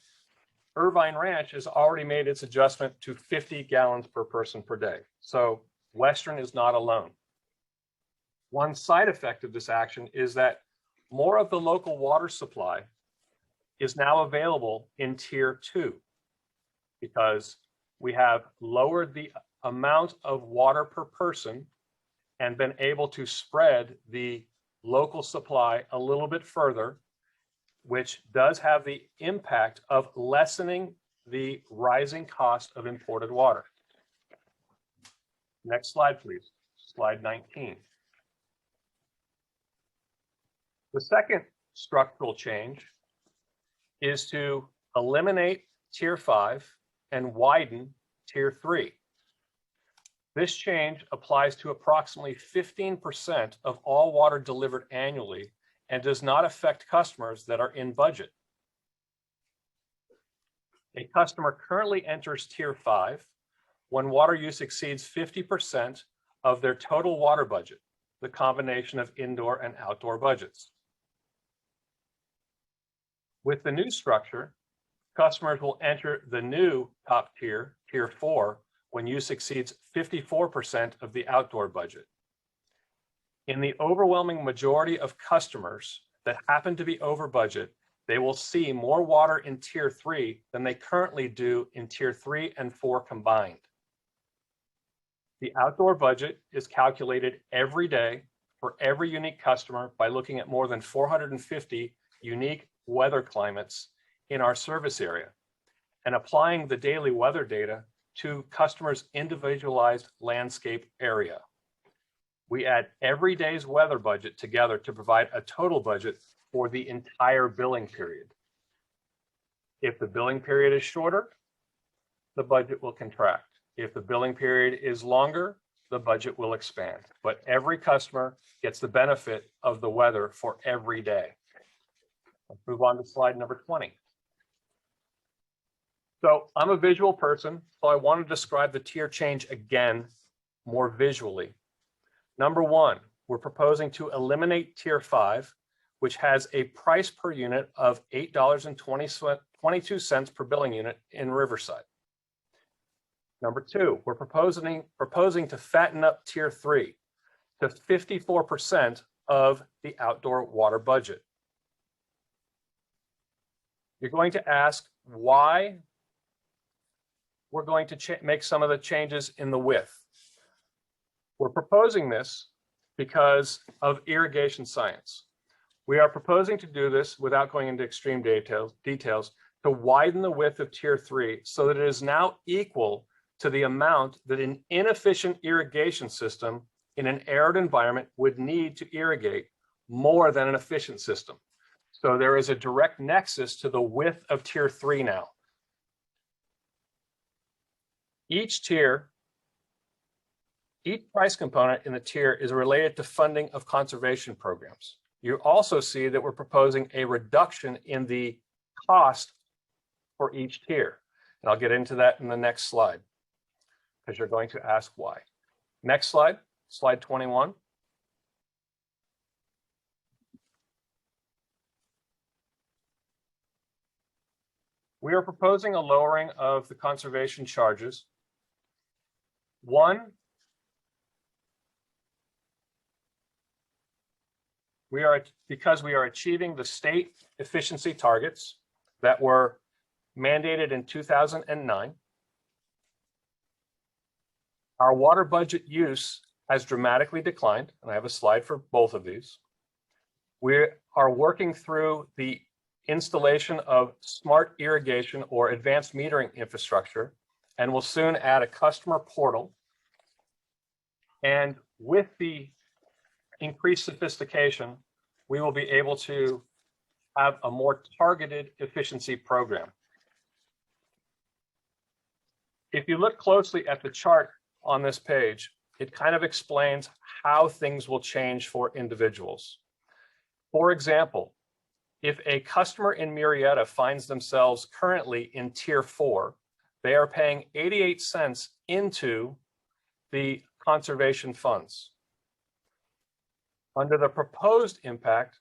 [SPEAKER 10] Irvine Ranch has already made its adjustment to 50 gallons per person per day. So Western is not alone. One side effect of this action is that more of the local water supply is now available in Tier 2 because we have lowered the amount of water per person and been able to spread the local supply a little bit further, which does have the impact of lessening the rising cost of imported water. Next slide, please. Slide 19. The second structural change is to eliminate Tier 5 and widen Tier 3. This change applies to approximately 15% of all water delivered annually and does not affect customers that are in budget. A customer currently enters Tier 5 when water use exceeds 50% of their total water budget, the combination of indoor and outdoor budgets. With the new structure, customers will enter the new top tier, Tier 4, when use exceeds 54% of the outdoor budget. In the overwhelming majority of customers that happen to be over budget, they will see more water in Tier 3 than they currently do in Tier 3 and 4 combined. The outdoor budget is calculated every day for every unique customer by looking at more than 450 unique weather climates in our service area and applying the daily weather data to customers' individualized landscape area. We add every day's weather budget together to provide a total budget for the entire billing period. If the billing period is shorter, the budget will contract. If the billing period is longer, the budget will expand. But every customer gets the benefit of the weather for every day. Let's move on to slide number 20. So I'm a visual person, so I want to describe the tier change again more visually. Number one, we're proposing to eliminate Tier 5, which has a price per unit of $8.22 per billing unit in Riverside. Number two, we're proposing to fatten up Tier 3 to 54% of the outdoor water budget. You're going to ask why we're going to make some of the changes in the width. We're proposing this because of irrigation science. We are proposing to do this without going into extreme details to widen the width of Tier 3 so that it is now equal to the amount that an inefficient irrigation system in an arid environment would need to irrigate more than an efficient system. So there is a direct nexus to the width of Tier 3 now. Each price component in the tier is related to funding of conservation programs. You also see that we're proposing a reduction in the cost for each tier. And I'll get into that in the next slide because you're going to ask why. Next slide, slide 21. We are proposing a lowering of the conservation charges. One, because we are achieving the state efficiency targets that were mandated in 2009. Our water budget use has dramatically declined, and I have a slide for both of these. We are working through the installation of smart irrigation or advanced metering infrastructure, and will soon add a customer portal. And with the increased sophistication, we will be able to have a more targeted efficiency program. If you look closely at the chart on this page, it kind of explains how things will change for individuals. For example, if a customer in Murrieta finds themselves currently in Tier 4, they are paying 88 cents into the conservation funds. Under the proposed impact,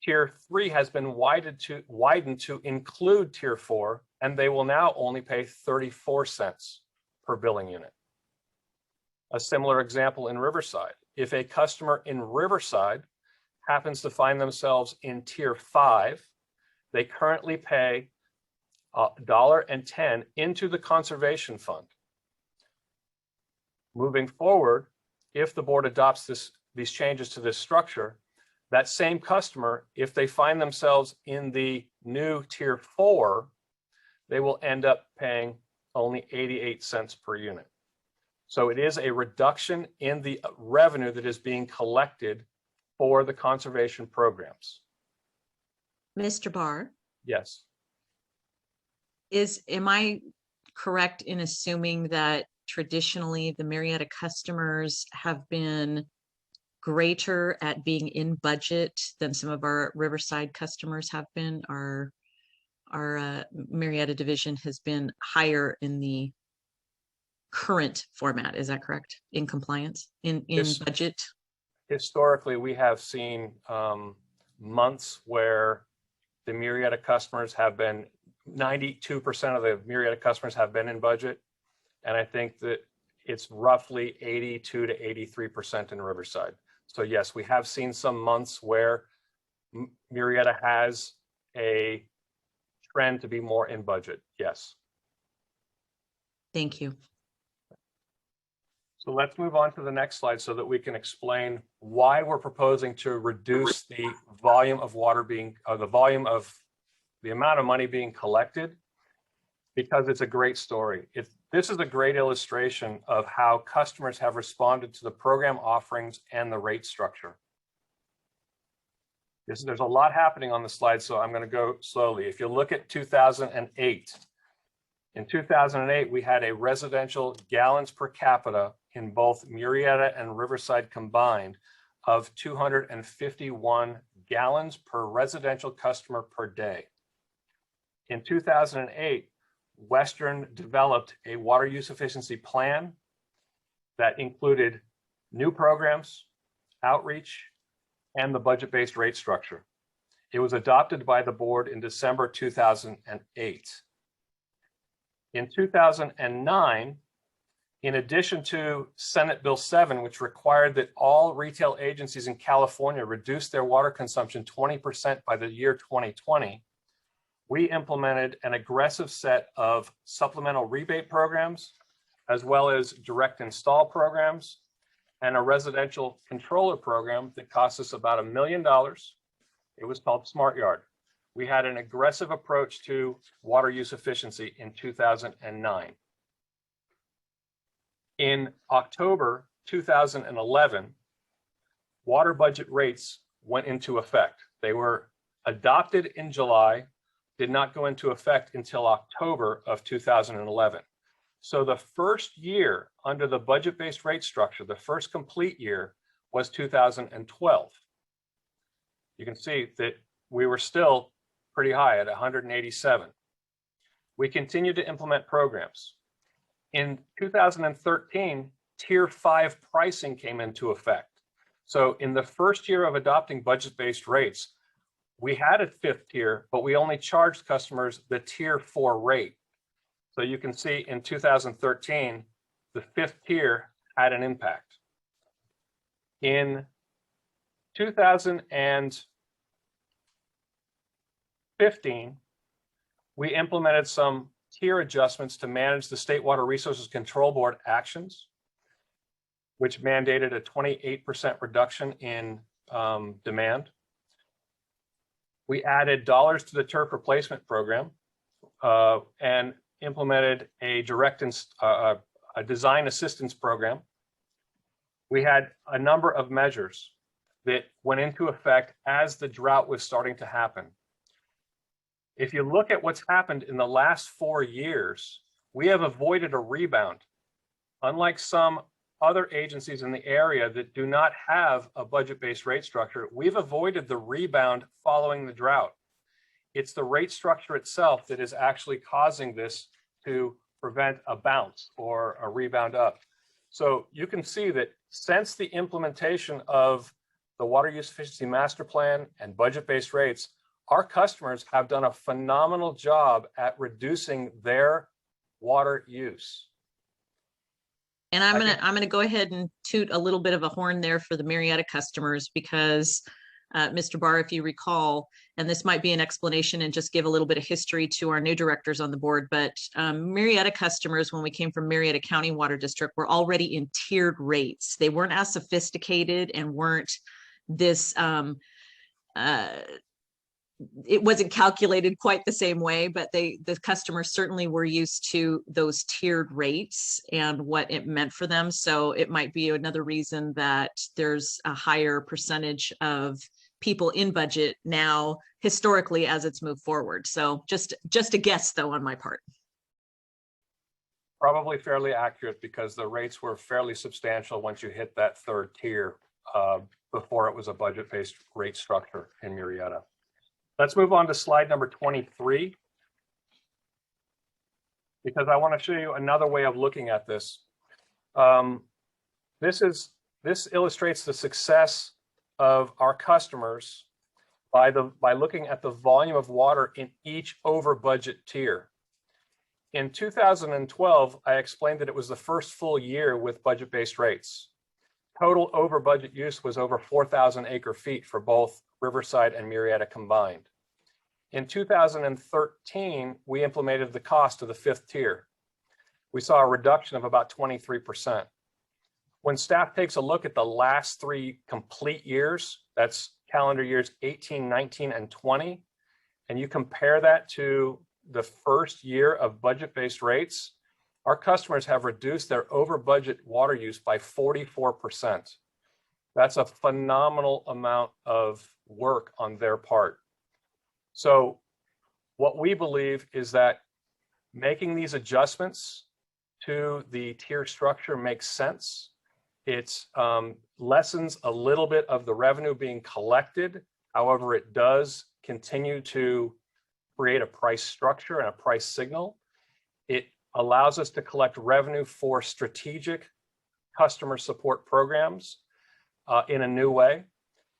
[SPEAKER 10] Tier 3 has been widened to include Tier 4, and they will now only pay 34 cents per billing unit. A similar example in Riverside. If a customer in Riverside happens to find themselves in Tier 5, they currently pay $1.10 into the conservation fund. Moving forward, if the board adopts these changes to this structure, that same customer, if they find themselves in the new Tier 4, they will end up paying only 88 cents per unit. So it is a reduction in the revenue that is being collected for the conservation programs.
[SPEAKER 3] Mr. Barr,
[SPEAKER 10] Yes.
[SPEAKER 3] am I correct in assuming that traditionally the Marietta customers have been greater at being in budget than some of our Riverside customers have been? Our Marietta division has been higher in the current format. Is that correct? In compliance, in budget?
[SPEAKER 10] Historically, we have seen months where the Marietta customers have been, 92% of the Marietta customers have been in budget. And I think that it's roughly 82 to 83% in Riverside. So yes, we have seen some months where Marietta has a trend to be more in budget. Yes.
[SPEAKER 3] Thank you.
[SPEAKER 10] So let's move on to the next slide so that we can explain why we're proposing to reduce the volume of water being, the amount of money being collected, because it's a great story. This is a great illustration of how customers have responded to the program offerings and the rate structure. There's a lot happening on the slide, so I'm going to go slowly. If you look at 2008, in 2008, we had a residential gallons per capita in both Marietta and Riverside combined of 251 gallons per residential customer per day. In 2008, Western developed a water use efficiency plan that included new programs, outreach, and the budget-based rate structure. It was adopted by the board in December 2008. In 2009, in addition to Senate Bill 7, which required that all retail agencies in California reduce their water consumption 20% by the year 2020, we implemented an aggressive set of supplemental rebate programs, as well as direct install programs, and a residential controller program that cost us about $1 million. It was called Smart Yard. We had an aggressive approach to water use efficiency in 2009. In October 2011, water budget rates went into effect. They were adopted in July, did not go into effect until October of 2011. So the first year under the budget-based rate structure, the first complete year, was 2012. You can see that we were still pretty high at 187. We continued to implement programs. In 2013, Tier 5 pricing came into effect. So in the first year of adopting budget-based rates, we had a fifth tier, but we only charged customers the Tier 4 rate. So you can see in 2013, the fifth tier had an impact. In 2015, we implemented some tier adjustments to manage the State Water Resources Control Board actions, which mandated a 28% reduction in demand. We added dollars to the turf replacement program and implemented a design assistance program. We had a number of measures that went into effect as the drought was starting to happen. If you look at what's happened in the last 4 years, we have avoided a rebound. Unlike some other agencies in the area that do not have a budget-based rate structure, we've avoided the rebound following the drought. It's the rate structure itself that is actually causing this to prevent a bounce or a rebound up. So you can see that since the implementation of the Water Use Efficiency Master Plan and budget-based rates, our customers have done a phenomenal job at reducing their water use.
[SPEAKER 3] And I'm gonna go ahead and toot a little bit of a horn there for the Marietta customers, because Mr. Barr, if you recall, and this might be an explanation and just give a little bit of history to our new directors on the board, but Marietta customers, when we came from Marietta County Water District, were already in tiered rates. They weren't as sophisticated and weren't this, it wasn't calculated quite the same way, but the customers certainly were used to those tiered rates and what it meant for them. So it might be another reason that there's a higher percentage of people in budget now historically as it's moved forward. So just a guess though on my part.
[SPEAKER 10] Probably fairly accurate, because the rates were fairly substantial once you hit that third tier before it was a budget-based rate structure in Marietta. Let's move on to slide number 23, because I want to show you another way of looking at this. This illustrates the success of our customers by looking at the volume of water in each over budget tier. In 2012, I explained that it was the first full year with budget-based rates. Total over budget use was over 4,000 acre feet for both Riverside and Marietta combined. In 2013, we implemented the cost of the fifth tier. We saw a reduction of about 23%. When staff takes a look at the last 3 complete years, that's calendar years 18, 19, and 20, and you compare that to the first year of budget-based rates, our customers have reduced their over budget water use by 44%. That's a phenomenal amount of work on their part. So what we believe is that making these adjustments to the tier structure makes sense. It lessens a little bit of the revenue being collected. However, it does continue to create a price structure and a price signal. It allows us to collect revenue for strategic customer support programs in a new way.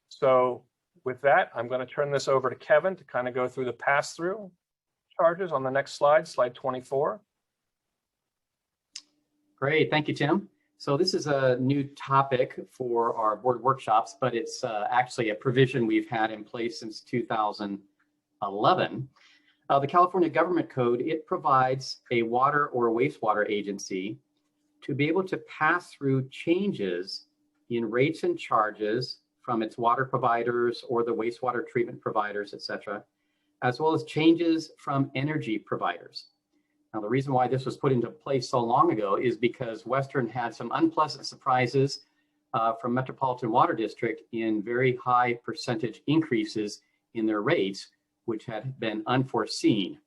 [SPEAKER 10] So with that, I'm going to turn this over to Kevin to kind of go through the pass-through charges on the next slide, slide 24.
[SPEAKER 15] Great, thank you, Tim. So this is a new topic for our board workshops, but it's actually a provision we've had in place since 2011. The California Government Code, it provides a water or wastewater agency to be able to pass through changes in rates and charges from its water providers or the wastewater treatment providers, et cetera, as well as changes from energy providers. Now, the reason why this was put into place so long ago is because Western had some unpleasant surprises from Metropolitan Water District in very high percentage increases in their rates, which had been unforeseen.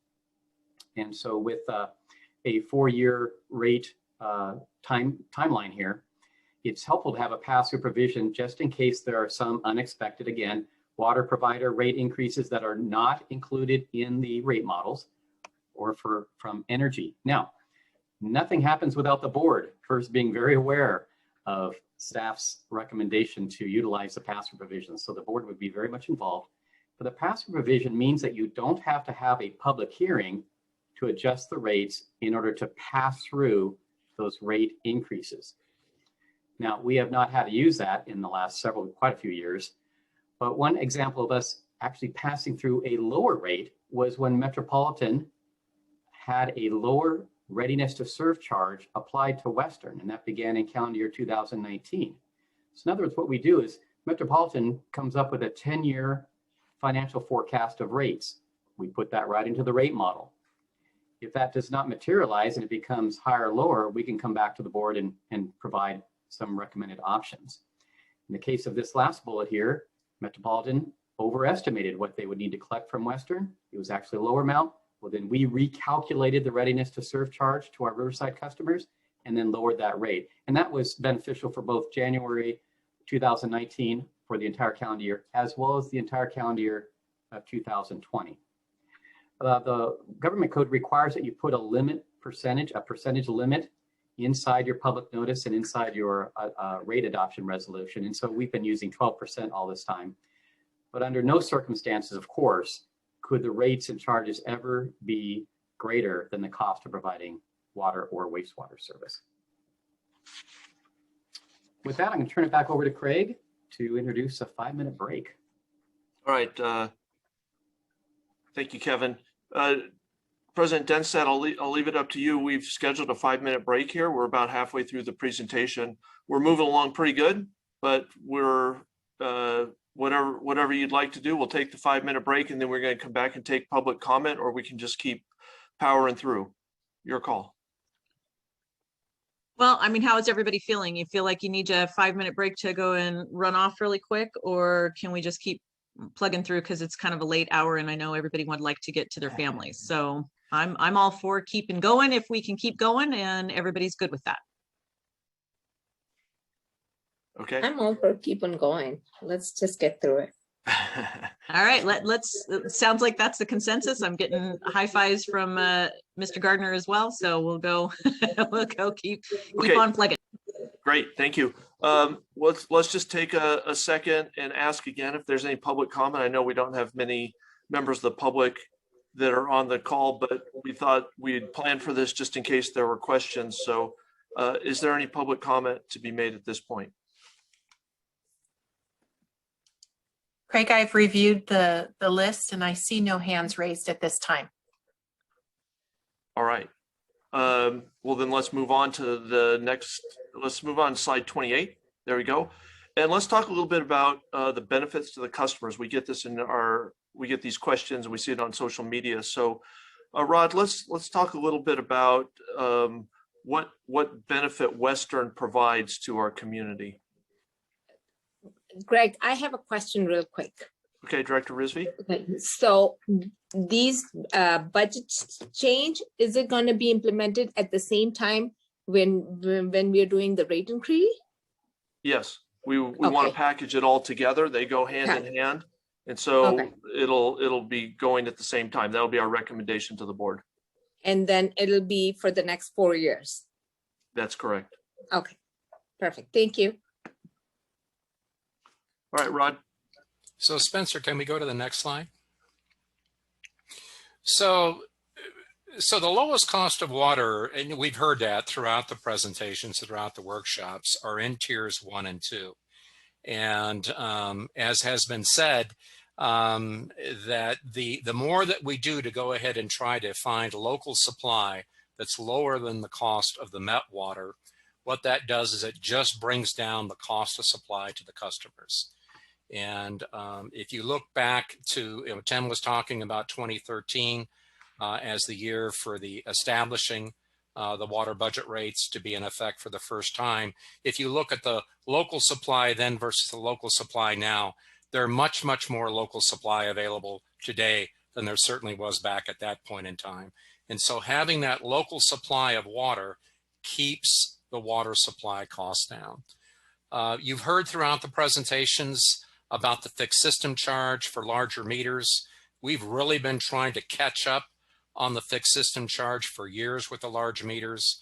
[SPEAKER 15] And so with a 4-year rate timeline here, it's helpful to have a pass-through provision just in case there are some unexpected, again, water provider rate increases that are not included in the rate models, or from energy. Now, nothing happens without the board first being very aware of staff's recommendation to utilize the pass-through provision. So the board would be very much involved. But the pass-through provision means that you don't have to have a public hearing to adjust the rates in order to pass through those rate increases. Now, we have not had to use that in the last quite a few years. But one example of us actually passing through a lower rate was when Metropolitan had a lower readiness to serve charge applied to Western, and that began in calendar year 2019. So in other words, what we do is Metropolitan comes up with a 10-year financial forecast of rates. We put that right into the rate model. If that does not materialize and it becomes higher or lower, we can come back to the board and provide some recommended options. In the case of this last bullet here, Metropolitan overestimated what they would need to collect from Western. It was actually a lower amount. Well, then we recalculated the readiness to serve charge to our Riverside customers and then lowered that rate. And that was beneficial for both January 2019 for the entire calendar year, as well as the entire calendar year of 2020. The government code requires that you put a percentage limit inside your public notice and inside your rate adoption resolution. And so we've been using 12% all this time. But under no circumstances, of course, could the rates and charges ever be greater than the cost of providing water or wastewater service. With that, I'm going to turn it back over to Craig to introduce a 5-minute break.
[SPEAKER 7] All right. Thank you, Kevin. President Denstead, I'll leave it up to you. We've scheduled a 5-minute break here. We're about halfway through the presentation. We're moving along pretty good, but we're whatever you'd like to do. We'll take the 5-minute break, and then we're going to come back and take public comment, or we can just keep powering through. Your call.
[SPEAKER 3] Well, I mean, how is everybody feeling? You feel like you need a 5-minute break to go and run off really quick, or can we just keep plugging through because it's kind of a late hour and I know everybody would like to get to their families. So I'm all for keeping going if we can keep going and everybody's good with that.
[SPEAKER 7] Okay.
[SPEAKER 9] I'm all for keeping going. Let's just get through it.
[SPEAKER 3] All right, let's, it sounds like that's the consensus. I'm getting high fives from Mr. Gardner as well. So we'll go, keep on plugging.
[SPEAKER 7] Great, thank you. Let's just take a second and ask again if there's any public comment. I know we don't have many members of the public that are on the call, but we thought we'd planned for this just in case there were questions. So is there any public comment to be made at this point?
[SPEAKER 1] Craig, I've reviewed the list and I see no hands raised at this time.
[SPEAKER 7] All right. Well, then let's move on to the next. Let's move on to slide 28. There we go. And let's talk a little bit about the benefits to the customers. We get this we get these questions and we see it on social media. So Rod, let's talk a little bit about what benefit Western provides to our community.
[SPEAKER 9] Greg, I have a question real quick.
[SPEAKER 7] Okay, Director Rizvi.
[SPEAKER 9] Okay, so these budgets change, is it going to be implemented at the same time when we are doing the rate increase?
[SPEAKER 7] Yes, we want to package it all together. They go hand in hand. And so it'll be going at the same time. That'll be our recommendation to the board.
[SPEAKER 9] And then it'll be for the next 4 years.
[SPEAKER 7] That's correct.
[SPEAKER 9] Okay, perfect. Thank you.
[SPEAKER 7] All right, Rod.
[SPEAKER 12] So Spencer, can we go to the next slide? So the lowest cost of water, and we've heard that throughout the presentations, throughout the workshops, are in tiers 1 and 2. And as has been said, that the more that we do to go ahead and try to find a local supply that's lower than the cost of the Met water, what that does is it just brings down the cost of supply to the customers. And if you look back to, Tim was talking about 2013 as the year for the establishing the water budget rates to be in effect for the first time. If you look at the local supply then versus the local supply now, there's much, much more local supply available today than there certainly was back at that point in time. And so having that local supply of water keeps the water supply costs down. You've heard throughout the presentations about the fixed system charge for larger meters. We've really been trying to catch up on the fixed system charge for years with the large meters.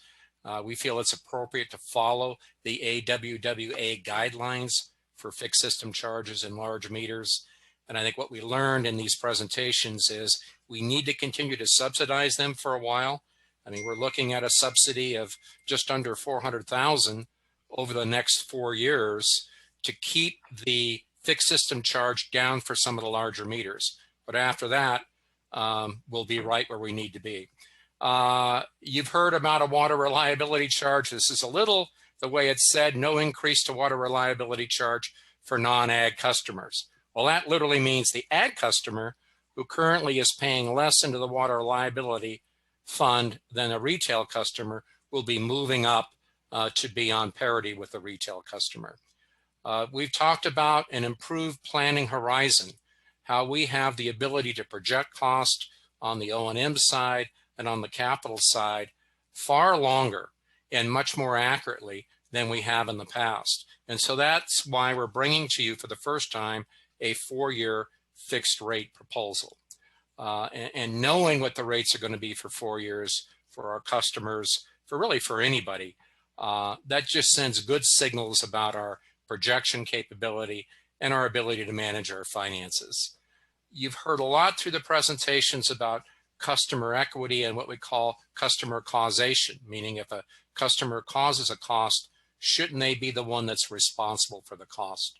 [SPEAKER 12] We feel it's appropriate to follow the AWWA guidelines for fixed system charges in large meters. And I think what we learned in these presentations is we need to continue to subsidize them for a while. I mean, we're looking at a subsidy of just under $400,000 over the next 4 years to keep the fixed system charge down for some of the larger meters. But after that, we'll be right where we need to be. You've heard about a water reliability charge. This is a little the way it's said, no increase to water reliability charge for non-ag customers. Well, that literally means the ag customer who currently is paying less into the water reliability fund than a retail customer will be moving up to be on parity with the retail customer. We've talked about an improved planning horizon, how we have the ability to project cost on the O&M side and on the capital side far longer and much more accurately than we have in the past. And so that's why we're bringing to you for the first time a 4-year fixed rate proposal. And knowing what the rates are going to be for 4 years for our customers, for anybody, That just sends good signals about our projection capability and our ability to manage our finances. You've heard a lot through the presentations about customer equity and what we call customer causation, meaning if a customer causes a cost, shouldn't they be the one that's responsible for the cost?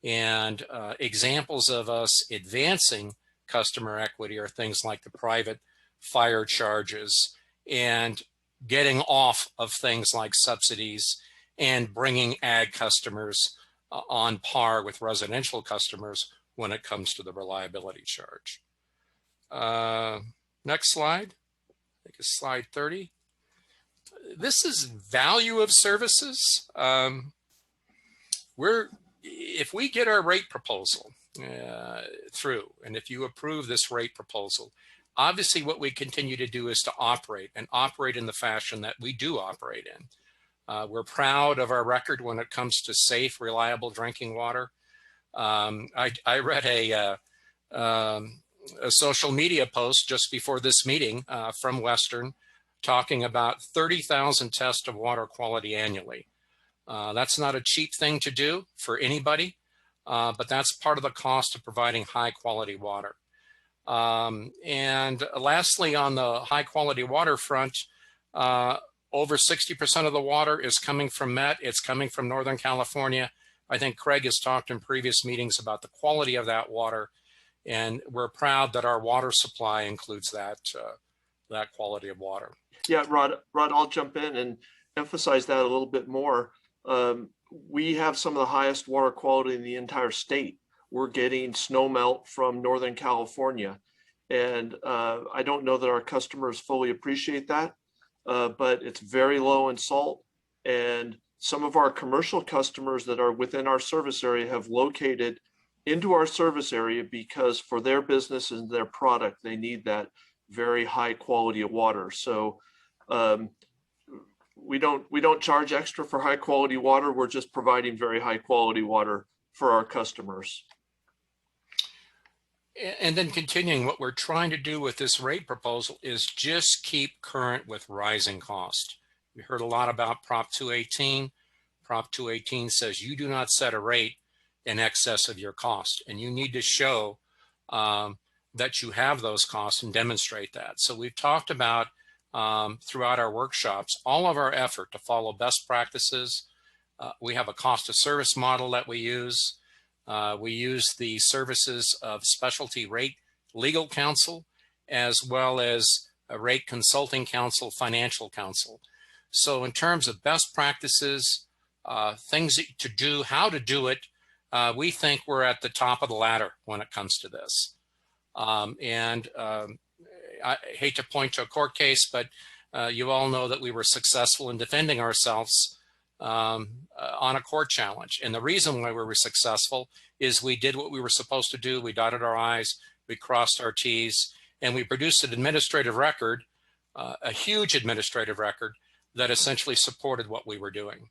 [SPEAKER 12] And examples of us advancing customer equity are things like the private fire charges and getting off of things like subsidies and bringing ag customers on par with residential customers when it comes to the reliability charge. Next slide, I think it's slide 30. This is value of services. If we get our rate proposal through, and if you approve this rate proposal, obviously what we continue to do is to operate and operate in the fashion that we do operate in. We're proud of our record when it comes to safe, reliable drinking water. I read a social media post just before this meeting from Western talking about 30,000 tests of water quality annually. That's not a cheap thing to do for anybody, but that's part of the cost of providing high quality water. And lastly, on the high quality water front, over 60% of the water is coming from Met. It's coming from Northern California. I think Craig has talked in previous meetings about the quality of that water, and we're proud that our water supply includes that quality of water.
[SPEAKER 7] Yeah, Rod, I'll jump in and emphasize that a little bit more. We have some of the highest water quality in the entire state. We're getting snow melt from Northern California. And I don't know that our customers fully appreciate that, but it's very low in salt. And some of our commercial customers that are within our service area have located into our service area because for their business and their product, they need that very high quality of water. So we don't charge extra for high quality water. We're just providing very high quality water for our customers.
[SPEAKER 12] And then continuing, what we're trying to do with this rate proposal is just keep current with rising cost. We heard a lot about Prop 218. Prop 218 says you do not set a rate in excess of your cost, and you need to show that you have those costs and demonstrate that. So we've talked about throughout our workshops, all of our effort to follow best practices. We have a cost of service model that we use. We use the services of specialty rate legal counsel, as well as a rate consulting counsel, financial counsel. So in terms of best practices, things to do, how to do it, we think we're at the top of the ladder when it comes to this. I hate to point to a court case, but you all know that we were successful in defending ourselves on a court challenge. And the reason why we were successful is we did what we were supposed to do. We dotted our I's, we crossed our T's, and we produced an administrative record, a huge administrative record that essentially supported what we were doing.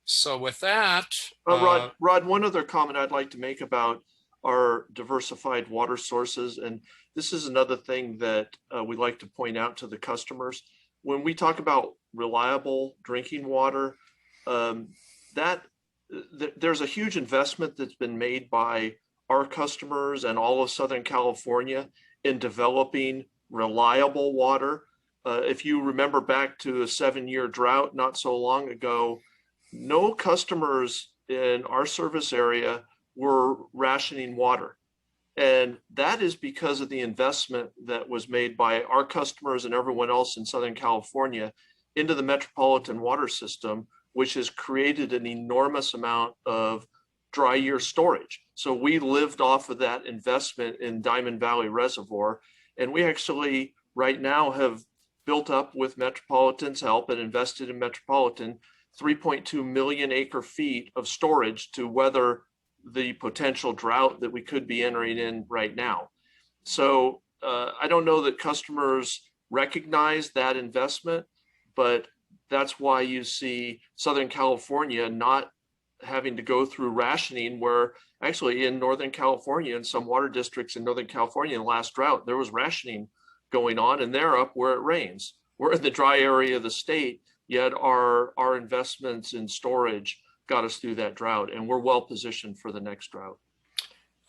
[SPEAKER 12] So with that,
[SPEAKER 7] Rod, one other comment I'd like to make about our diversified water sources, and this is another thing that we like to point out to the customers. When we talk about reliable drinking water, there's a huge investment that's been made by our customers and all of Southern California in developing reliable water. If you remember back to a 7-year drought not so long ago, no customers in our service area were rationing water. And that is because of the investment that was made by our customers and everyone else in Southern California into the metropolitan water system, which has created an enormous amount of dry year storage. So we lived off of that investment in Diamond Valley Reservoir. And we actually right now have built up with Metropolitan's help and invested in Metropolitan 3.2 million acre feet of storage to weather the potential drought that we could be entering in right now. So I don't know that customers recognize that investment, but that's why you see Southern California not having to go through rationing, where actually in Northern California, in some water districts in Northern California in the last drought, there was rationing going on, and they're up where it rains. We're in the dry area of the state yet our investments in storage got us through that drought, and we're well positioned for the next drought.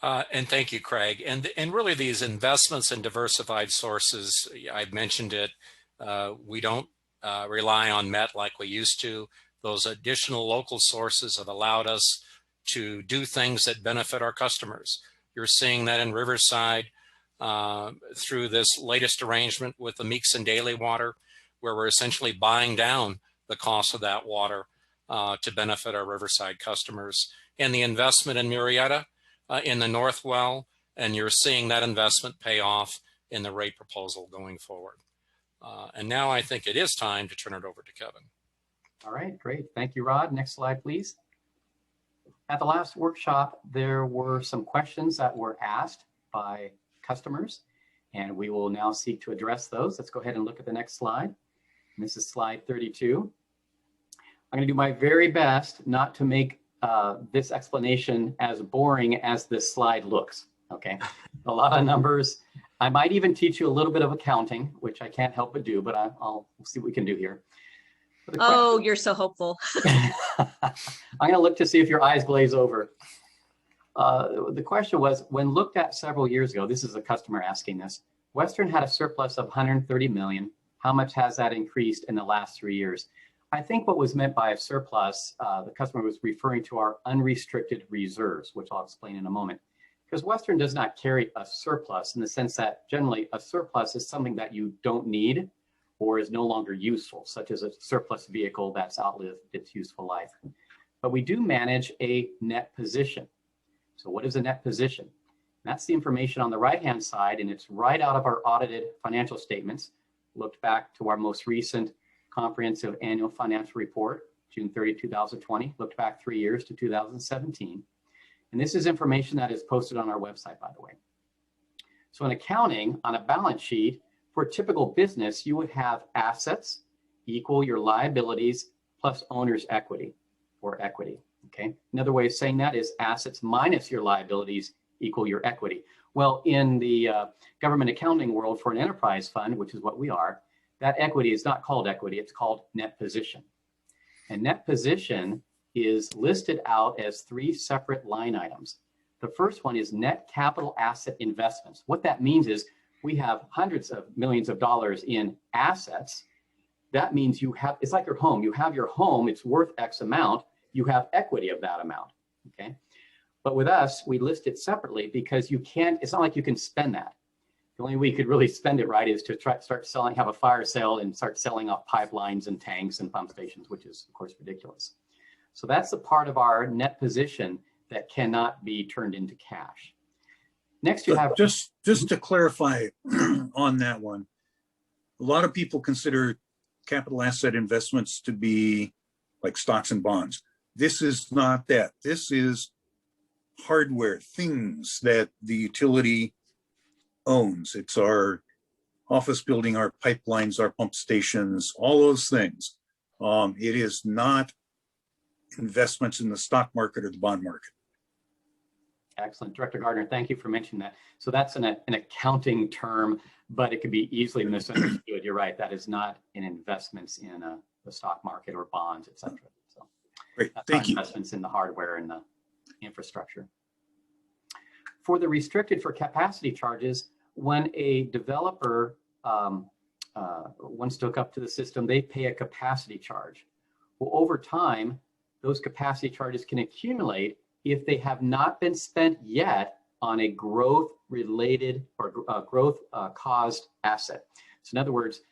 [SPEAKER 12] And thank you, Craig. And really these investments in diversified sources, I've mentioned it, we don't rely on MET like we used to. Those additional local sources have allowed us to do things that benefit our customers. You're seeing that in Riverside through this latest arrangement with the Meeks and Daily Water, where we're essentially buying down the cost of that water to benefit our Riverside customers. And the investment in Murrieta in the North Well, and you're seeing that investment pay off in the rate proposal going forward. And now I think it is time to turn it over to Kevin.
[SPEAKER 15] All right, great. Thank you, Rod. Next slide, please. At the last workshop, there were some questions that were asked by customers, and we will now seek to address those. Let's go ahead and look at the next slide. And this is slide 32. I'm going to do my very best not to make this explanation as boring as this slide looks, okay? A lot of numbers. I might even teach you a little bit of accounting, which I can't help but do, but I'll see what we can do here.
[SPEAKER 3] Oh, you're so hopeful.
[SPEAKER 15] I'm going to look to see if your eyes glaze over. The question was, when looked at several years ago, this is a customer asking this, Western had a surplus of 130 million. How much has that increased in the last 3 years? I think what was meant by a surplus, the customer was referring to our unrestricted reserves, which I'll explain in a moment. Because Western does not carry a surplus in the sense that generally a surplus is something that you don't need or is no longer useful, such as a surplus vehicle that's outlived its useful life. But we do manage a net position. So what is a net position? That's the information on the right-hand side, and it's right out of our audited financial statements. Looked back to our most recent comprehensive annual financial report, June 30, 2020, looked back 3 years to 2017. And this is information that is posted on our website, by the way. So in accounting, on a balance sheet, for a typical business, you would have assets equal your liabilities plus owner's equity, or equity, okay? Another way of saying that is assets minus your liabilities equal your equity. Well, in the government accounting world for an enterprise fund, which is what we are, that equity is not called equity, it's called net position. And net position is listed out as 3 separate line items. The first one is net capital asset investments. What that means is we have hundreds of millions of dollars in assets. That means you have, it's like your home. You have your home, it's worth X amount. You have equity of that amount, okay? But with us, we list it separately because you can't, it's not like you can spend that. The only way you could really spend it right is to start selling, have a fire sale and start selling off pipelines and tanks and pump stations, which is of course ridiculous. So that's the part of our net position that cannot be turned into cash. Next, you have
[SPEAKER 8] just to clarify on that one. A lot of people consider capital asset investments to be like stocks and bonds. This is not that. This is hardware, things that the utility owns. It's our office building, our pipelines, our pump stations, all those things. It is not investments in the stock market or the bond market.
[SPEAKER 15] Excellent. Director Gardner, thank you for mentioning that. So that's an accounting term, but it could be easily misunderstood. You're right. That is not in investments in the stock market or bonds, et cetera. So
[SPEAKER 8] great.
[SPEAKER 15] That's
[SPEAKER 8] Thank you.
[SPEAKER 15] Investments in the hardware and the infrastructure. For the restricted for capacity charges, when a developer wants to hook up to the system, they pay a capacity charge. Well, over time, those capacity charges can accumulate if they have not been spent yet on a growth related or growth caused asset. So in other words,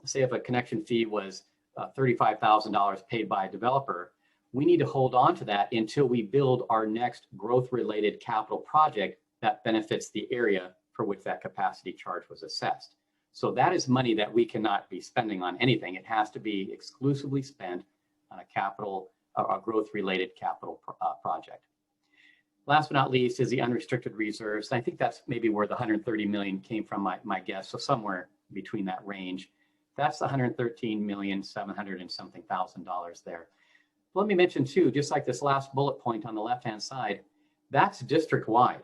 [SPEAKER 15] say if a connection fee was $35,000 paid by a developer, we need to hold on to that until we build our next growth related capital project that benefits the area for which that capacity charge was assessed. So that is money that we cannot be spending on anything. It has to be exclusively spent on a capital, a growth related capital project. Last but not least is the unrestricted reserves. I think that's maybe where the 130 million came from, my guess. So somewhere between that range. That's the 113,700,000 and something there. Let me mention too, just like this last bullet point on the left-hand side, that's district-wide.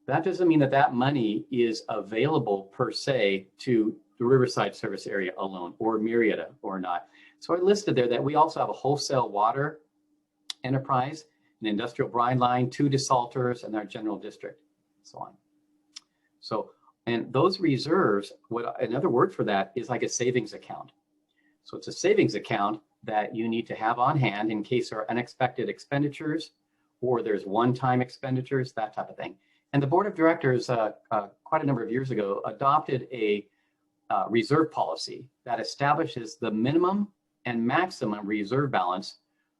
[SPEAKER 15] That doesn't mean that that money is available per se to the Riverside service area alone or Murrieta or not. So I listed there that we also have a wholesale water enterprise, an industrial brine line, 2 desalters, and our general district, so on. So, and those reserves, another word for that is like a savings account. So it's a savings account that you need to have on hand in case there are unexpected expenditures or there's one-time expenditures, that type of thing. And the board of directors, quite a number of years ago, adopted a reserve policy that establishes the minimum and maximum reserve balance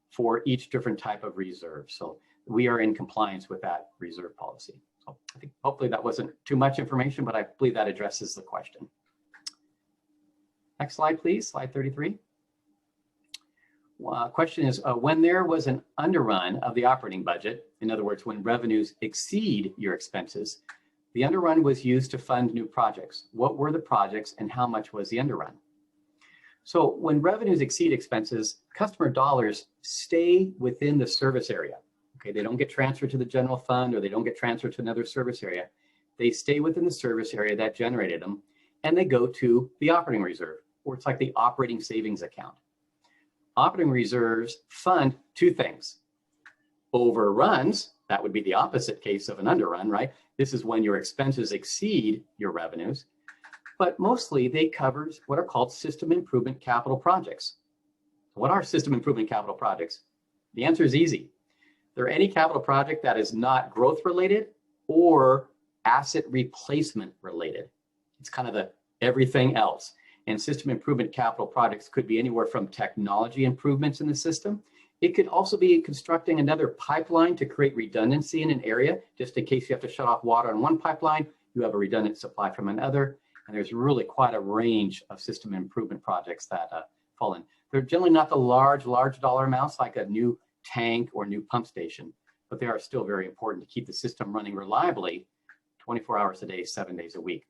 [SPEAKER 15] for each different type of reserve. So we are in compliance with that reserve policy. So I think hopefully that wasn't too much information, but I believe that addresses the question. Next slide, please, slide 33. Question is, when there was an underrun of the operating budget, in other words, when revenues exceed your expenses, the underrun was used to fund new projects. What were the projects and how much was the underrun? So when revenues exceed expenses, customer dollars stay within the service area. Okay, they don't get transferred to the general fund or they don't get transferred to another service area. They stay within the service area that generated them and they go to the operating reserve, or it's like the operating savings account. Operating reserves fund 2 things. Overruns, that would be the opposite case of an underrun, right? This is when your expenses exceed your revenues, but mostly they cover what are called system improvement capital projects. What are system improvement capital projects? The answer is easy. They're any capital project that is not growth related or asset replacement related. It's kind of the everything else. And system improvement capital projects could be anywhere from technology improvements in the system. It could also be constructing another pipeline to create redundancy in an area, just in case you have to shut off water on one pipeline, you have a redundant supply from another. And there's really quite a range of system improvement projects that fall in. They're generally not the large dollar amounts like a new tank or new pump station, but they are still very important to keep the system running reliably 24 hours a day, 7 days a week.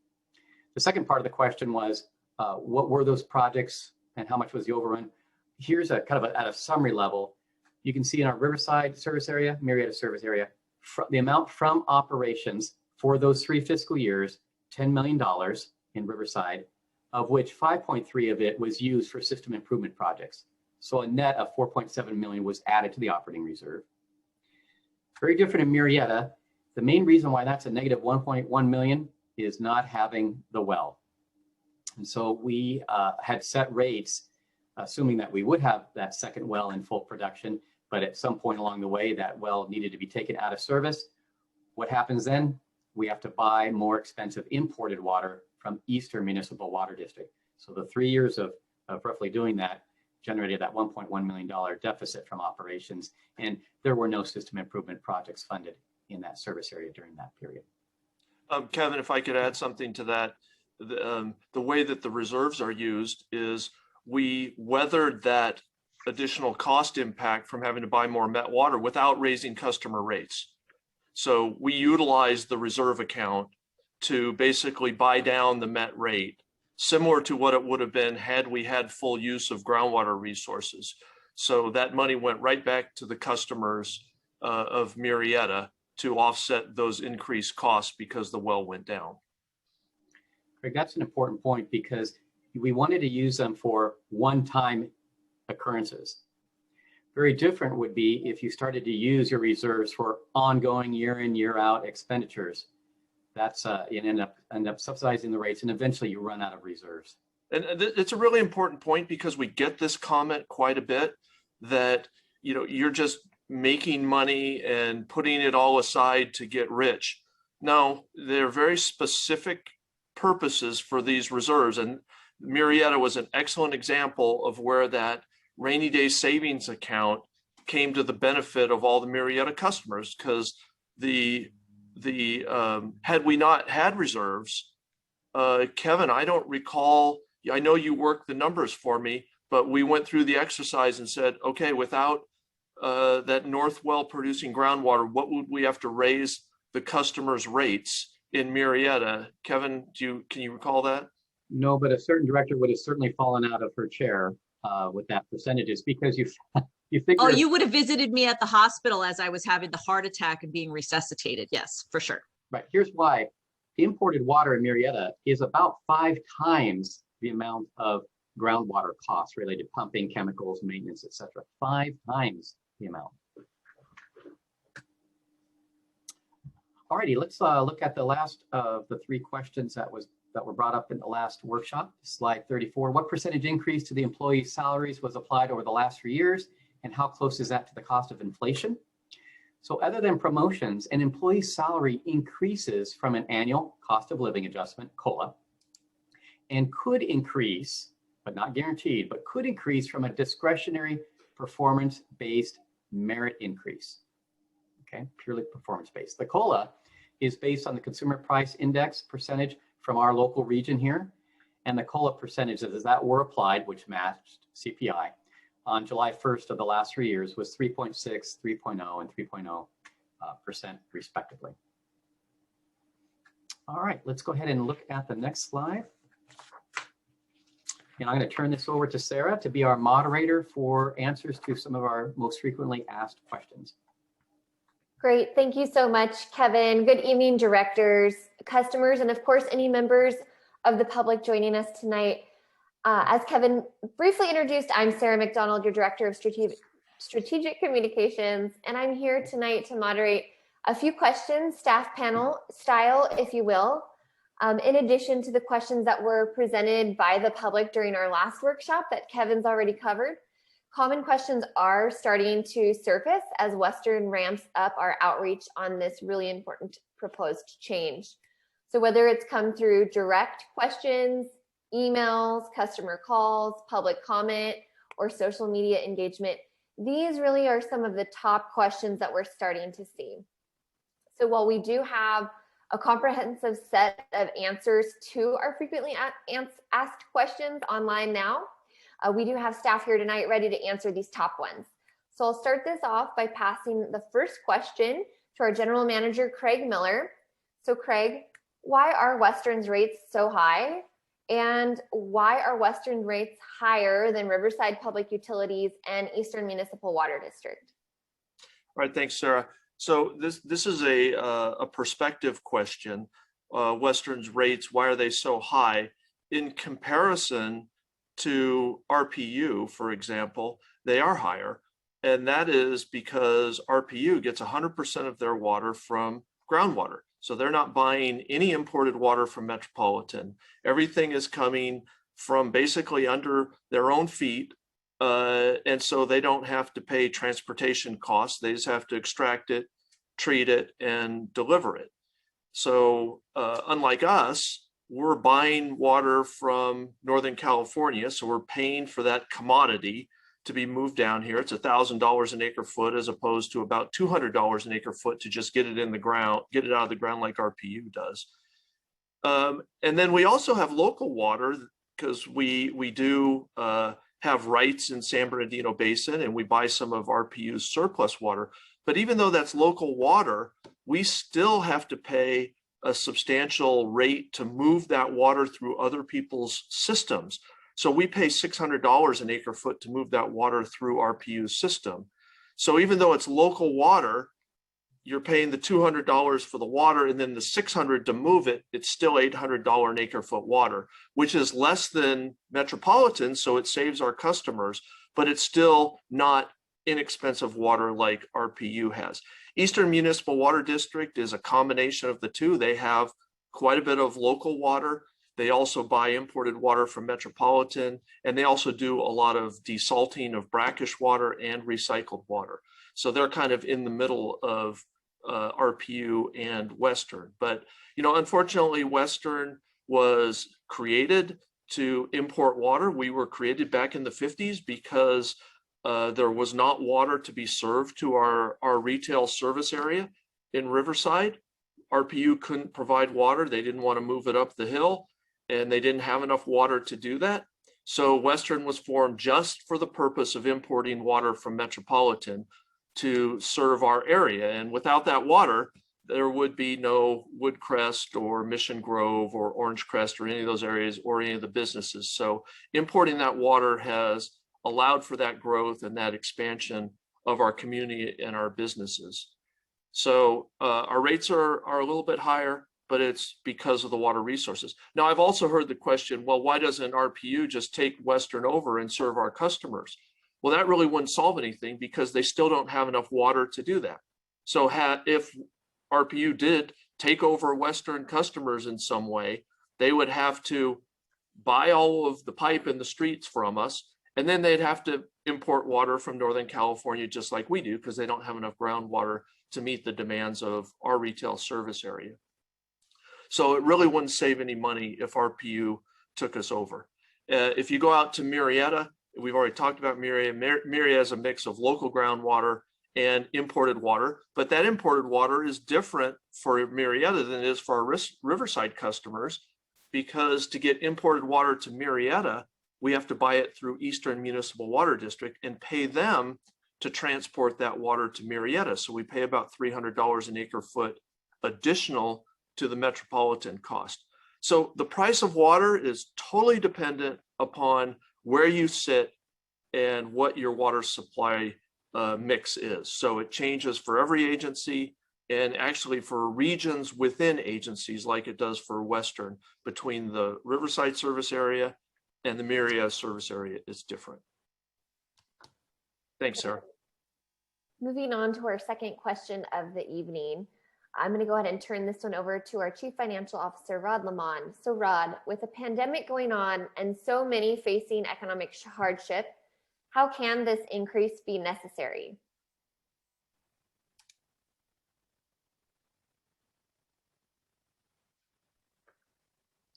[SPEAKER 15] The second part of the question was, what were those projects and how much was the overrun? Here's a kind of at a summary level. You can see in our Riverside service area, Marietta service area, the amount from operations for those 3 fiscal years, $10 million in Riverside, of which 5.3 of it was used for system improvement projects. So a net of 4.7 million was added to the operating reserve. Very different in Marietta. The main reason why that's a negative 1.1 million is not having the well. And so we had set rates, assuming that we would have that second well in full production, but at some point along the way, that well needed to be taken out of service. What happens then? We have to buy more expensive imported water from Eastern Municipal Water District. So the 3 years of roughly doing that generated that $1.1 million deficit from operations. And there were no system improvement projects funded in that service area during that period.
[SPEAKER 7] Kevin, if I could add something to that, the way that the reserves are used is we weathered that additional cost impact from having to buy more met water without raising customer rates. So we utilized the reserve account to basically buy down the met rate, similar to what it would have been had we had full use of groundwater resources. So that money went right back to the customers of Marietta to offset those increased costs because the well went down.
[SPEAKER 15] Greg, that's an important point because we wanted to use them for one-time occurrences. Very different would be if you started to use your reserves for ongoing year in, year out expenditures. That's you end up subsidizing the rates and eventually you run out of reserves.
[SPEAKER 7] And it's a really important point because we get this comment quite a bit that, you know, you're just making money and putting it all aside to get rich. No, they're very specific purposes for these reserves. And Marietta was an excellent example of where that rainy day savings account came to the benefit of all the Marietta customers, because had we not had reserves, Kevin, I don't recall, I know you worked the numbers for me, but we went through the exercise and said, okay, without that north well producing groundwater, what would we have to raise the customers' rates in Marietta? Kevin, can you recall that?
[SPEAKER 15] No, but a certain director would have certainly fallen out of her chair with that percentages, because you figure.
[SPEAKER 3] Oh, you would have visited me at the hospital as I was having the heart attack and being resuscitated. Yes, for sure.
[SPEAKER 15] Right. Here's why. Imported water in Marietta is about 5 times the amount of groundwater costs related to pumping, chemicals, maintenance, etc. 5 times the amount. Alrighty, let's look at the last of the 3 questions that were brought up in the last workshop. Slide 34. What percentage increase to the employees' salaries was applied over the last 3 years, and how close is that to the cost of inflation? So other than promotions, an employee's salary increases from an annual cost of living adjustment, COLA, and could increase, but not guaranteed, but could increase from a discretionary performance-based merit increase. Okay, purely performance-based. The COLA is based on the consumer price index percentage from our local region here. And the COLA percentages that were applied, which matched CPI, on July 1st of the last 3 years was 3.6, 3.0, and 3.0% respectively. All right, let's go ahead and look at the next slide. And I'm going to turn this over to Sarah to be our moderator for answers to some of our most frequently asked questions.
[SPEAKER 5] Great. Thank you so much, Kevin. Good evening, directors, customers, and of course, any members of the public joining us tonight. As Kevin briefly introduced, I'm Sarah McDonald, your Director of Strategic Communications, and I'm here tonight to moderate a few questions, staff panel style, if you will, in addition to the questions that were presented by the public during our last workshop that Kevin's already covered. Common questions are starting to surface as Western ramps up our outreach on this really important proposed change. So whether it's come through direct questions, emails, customer calls, public comment, or social media engagement, these really are some of the top questions that we're starting to see. So while we do have a comprehensive set of answers to our frequently asked questions online now, we do have staff here tonight ready to answer these top ones. So I'll start this off by passing the first question to our General Manager, Craig Miller. So Craig, why are Western's rates so high? And why are Western rates higher than Riverside Public Utilities and Eastern Municipal Water District?
[SPEAKER 7] All right, thanks, Sarah. So this is a perspective question. Western's rates, why are they so high? In comparison to RPU, for example, they are higher. And that is because RPU gets 100% of their water from groundwater. So they're not buying any imported water from Metropolitan. Everything is coming from basically under their own feet. And so they don't have to pay transportation costs. They just have to extract it, treat it, and deliver it. So unlike us, we're buying water from Northern California, so we're paying for that commodity to be moved down here. It's $1,000 an acre foot as opposed to about $200 an acre foot to just get it in the ground, get it out of the ground like RPU does. And then we also have local water because we do have rights in San Bernardino Basin, and we buy some of RPU's surplus water. But even though that's local water, we still have to pay a substantial rate to move that water through other people's systems. So we pay $600 an acre foot to move that water through RPU's system. So even though it's local water, you're paying the $200 for the water and then the $600 to move it, it's still $800 an acre foot water, which is less than Metropolitan, so it saves our customers, but it's still not inexpensive water like RPU has. Eastern Municipal Water District is a combination of the two. They have quite a bit of local water. They also buy imported water from Metropolitan, and they also do a lot of desalting of brackish water and recycled water. So they're kind of in the middle of RPU and Western. But, you know, unfortunately, Western was created to import water. We were created back in the 50s because there was not water to be served to our retail service area in Riverside. RPU couldn't provide water. They didn't want to move it up the hill, and they didn't have enough water to do that. So Western was formed just for the purpose of importing water from Metropolitan to serve our area. And without that water, there would be no Woodcrest or Mission Grove or Orange Crest or any of those areas or any of the businesses. So importing that water has allowed for that growth and that expansion of our community and our businesses. So our rates are a little bit higher, but it's because of the water resources. Now, I've also heard the question, well, why doesn't RPU just take Western over and serve our customers? Well, that really wouldn't solve anything because they still don't have enough water to do that. So if RPU did take over Western customers in some way, they would have to buy all of the pipe in the streets from us, and then they'd have to import water from Northern California just like we do because they don't have enough groundwater to meet the demands of our retail service area. So it really wouldn't save any money if RPU took us over. If you go out to Murrieta, we've already talked about Murrieta. Murrieta is a mix of local groundwater and imported water, but that imported water is different for Murrieta than it is for our Riverside customers, because to get imported water to Murrieta, we have to buy it through Eastern Municipal Water District and pay them to transport that water to Murrieta. So we pay about $300 an acre foot additional to the metropolitan cost. So the price of water is totally dependent upon where you sit and what your water supply mix is. So it changes for every agency, and actually for regions within agencies, like it does for Western, between the Riverside service area and the Murrieta service area is different. Thanks, Sarah.
[SPEAKER 5] Moving on to our second question of the evening. I'm going to go ahead and turn this one over to our Chief Financial Officer, Rod Lamond. So Rod, with a pandemic going on and so many facing economic hardship, how can this increase be necessary?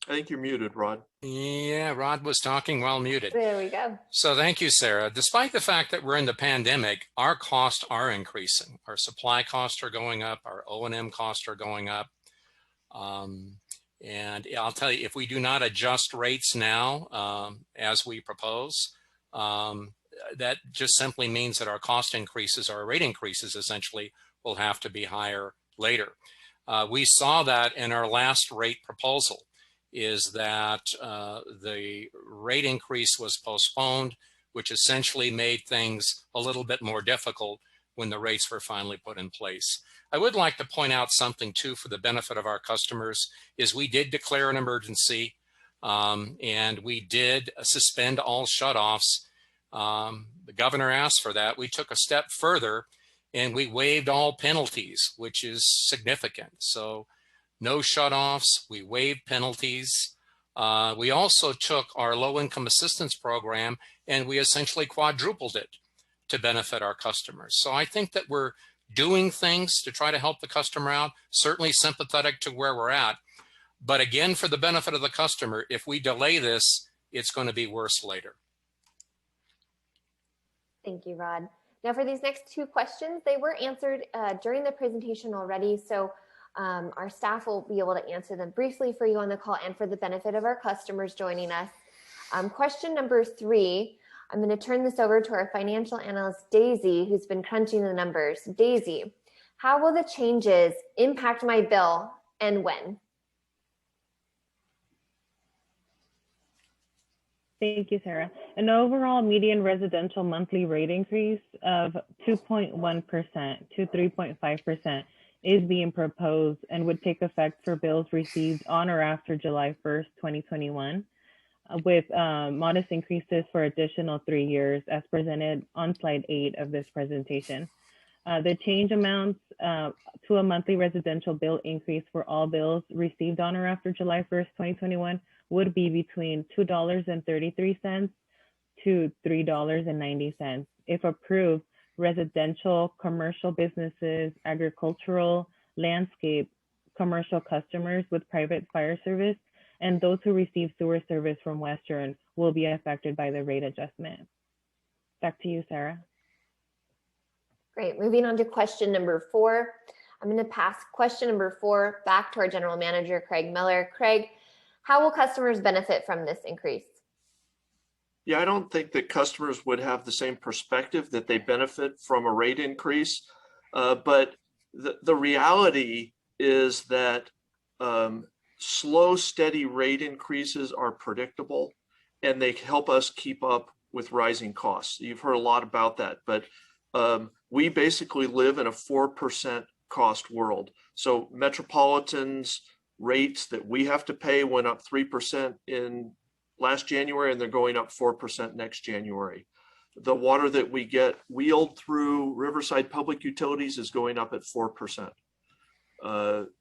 [SPEAKER 7] I think you're muted, Rod.
[SPEAKER 12] Yeah, Rod was talking while muted.
[SPEAKER 5] There we go.
[SPEAKER 12] So thank you, Sarah. Despite the fact that we're in the pandemic, our costs are increasing. Our supply costs are going up. Our O&M costs are going up. And I'll tell you, if we do not adjust rates now, as we propose, that just simply means that our cost increases, our rate increases essentially will have to be higher later. We saw that in our last rate proposal, is that the rate increase was postponed, which essentially made things a little bit more difficult when the rates were finally put in place. I would like to point out something too for the benefit of our customers, is we did declare an emergency and we did suspend all shutoffs. The governor asked for that. We took a step further and we waived all penalties, which is significant. So no shutoffs, we waived penalties. We also took our low-income assistance program and we essentially quadrupled it to benefit our customers. So I think that we're doing things to try to help the customer out, certainly sympathetic to where we're at. But again, for the benefit of the customer, if we delay this, it's going to be worse later.
[SPEAKER 5] Thank you, Rod. Now for these next two questions, they were answered during the presentation already. So our staff will be able to answer them briefly for you on the call and for the benefit of our customers joining us. Question number 3, I'm going to turn this over to our financial analyst, Daisy, who's been crunching the numbers. Daisy, how will the changes impact my bill and when?
[SPEAKER 14] Thank you, Sarah. An overall median residential monthly rate increase of 2.1% to 3.5% is being proposed and would take effect for bills received on or after July 1st, 2021, with modest increases for additional 3 years as presented on slide 8 of this presentation. The change amounts to a monthly residential bill increase for all bills received on or after July 1st, 2021 would be between $2.33 to $3.90. If approved, residential, commercial businesses, agricultural, landscape, commercial customers with private fire service, and those who receive sewer service from Western will be affected by the rate adjustment. Back to you, Sarah.
[SPEAKER 5] Great. Moving on to question number 4. I'm going to pass question number 4 back to our general manager, Craig Miller. Craig, how will customers benefit from this increase?
[SPEAKER 7] Yeah, I don't think that customers would have the same perspective that they benefit from a rate increase. But the reality is that slow, steady rate increases are predictable and they help us keep up with rising costs. You've heard a lot about that, but we basically live in a 4% cost world. So metropolitans rates that we have to pay went up 3% in last January, and they're going up 4% next January. The water that we get wheeled through Riverside Public Utilities is going up at 4%.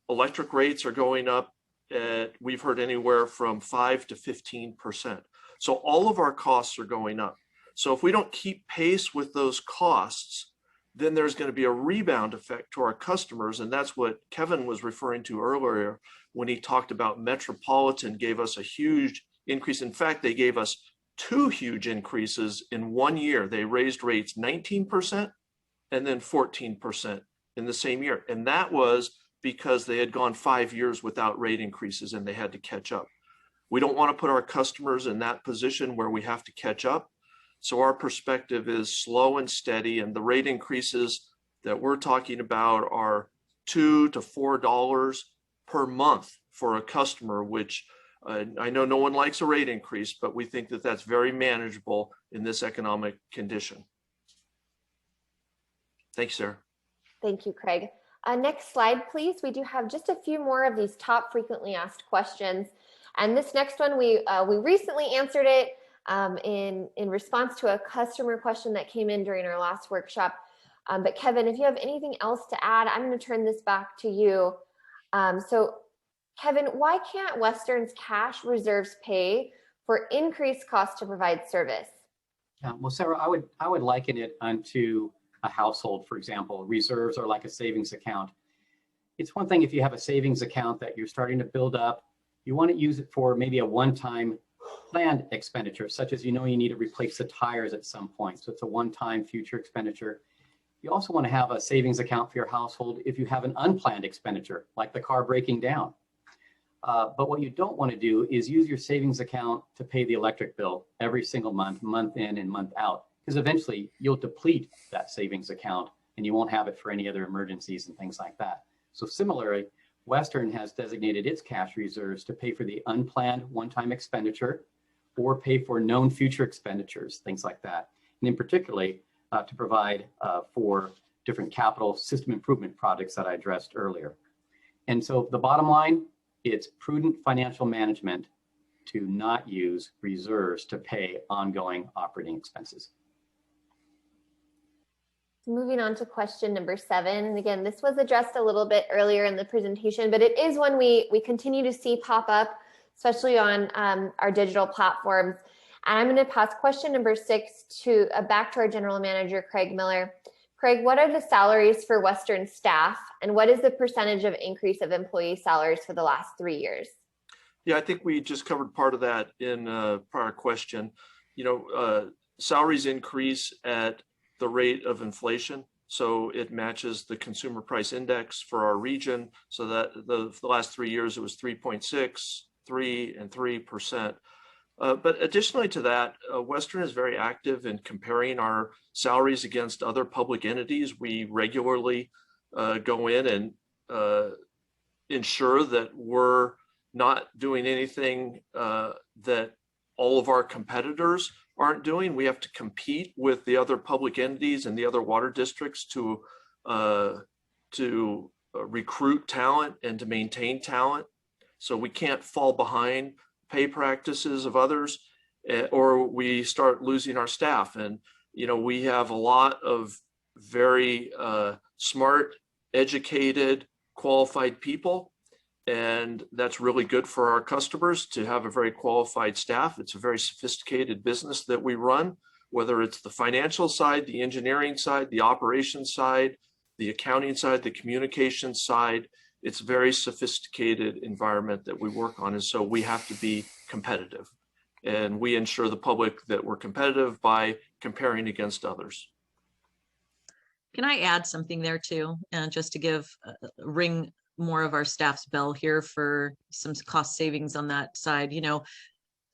[SPEAKER 7] Electric rates are going up at, we've heard anywhere from 5 to 15%. So all of our costs are going up. So if we don't keep pace with those costs, then there's going to be a rebound effect to our customers. And that's what Kevin was referring to earlier when he talked about Metropolitan gave us a huge increase. In fact, they gave us 2 huge increases in 1 year. They raised rates 19% and then 14% in the same year. And that was because they had gone 5 years without rate increases and they had to catch up. We don't want to put our customers in that position where we have to catch up. So our perspective is slow and steady, and the rate increases that we're talking about are $2 to $4 per month for a customer, which I know no one likes a rate increase, but we think that that's very manageable in this economic condition. Thanks, Sarah.
[SPEAKER 5] Thank you, Craig. Next slide, please. We do have just a few more of these top frequently asked questions. And this next one, we recently answered it in response to a customer question that came in during our last workshop. But Kevin, if you have anything else to add, I'm going to turn this back to you. So Kevin, why can't Western's cash reserves pay for increased costs to provide service?
[SPEAKER 15] Well, Sarah, I would liken it unto a household, for example. Reserves are like a savings account. It's one thing if you have a savings account that you're starting to build up, you want to use it for maybe a one-time planned expenditure, such as you need to replace the tires at some point. So it's a one-time future expenditure. You also want to have a savings account for your household if you have an unplanned expenditure, like the car breaking down. But what you don't want to do is use your savings account to pay the electric bill every single month, month in and month out, because eventually you'll deplete that savings account and you won't have it for any other emergencies and things like that. So similarly, Western has designated its cash reserves to pay for the unplanned one-time expenditure or pay for known future expenditures, things like that. And in particularly, to provide for different capital system improvement projects that I addressed earlier. And so the bottom line, it's prudent financial management to not use reserves to pay ongoing operating expenses.
[SPEAKER 5] Moving on to question number 7. And again, this was addressed a little bit earlier in the presentation, but it is one we continue to see pop up, especially on our digital platforms. And I'm going to pass question number 6 back to our general manager, Craig Miller. Craig, what are the salaries for Western staff, and what is the percentage of increase of employee salaries for the last 3 years?
[SPEAKER 7] Yeah, I think we just covered part of that in a prior question. Salaries increase at the rate of inflation. So it matches the consumer price index for our region. So that the last 3 years, it was 3.6, 3, and 3%. But additionally to that, Western is very active in comparing our salaries against other public entities. We regularly go in and ensure that we're not doing anything that all of our competitors aren't doing. We have to compete with the other public entities and the other water districts to recruit talent and to maintain talent. So we can't fall behind pay practices of others, or we start losing our staff. And we have a lot of very smart, educated, qualified people. And that's really good for our customers to have a very qualified staff. It's a very sophisticated business that we run, whether it's the financial side, the engineering side, the operations side, the accounting side, the communications side. It's a very sophisticated environment that we work on. And so we have to be competitive. And we ensure the public that we're competitive by comparing against others.
[SPEAKER 3] Can I add something there too? Just to ring more of our staff's bell here for some cost savings on that side.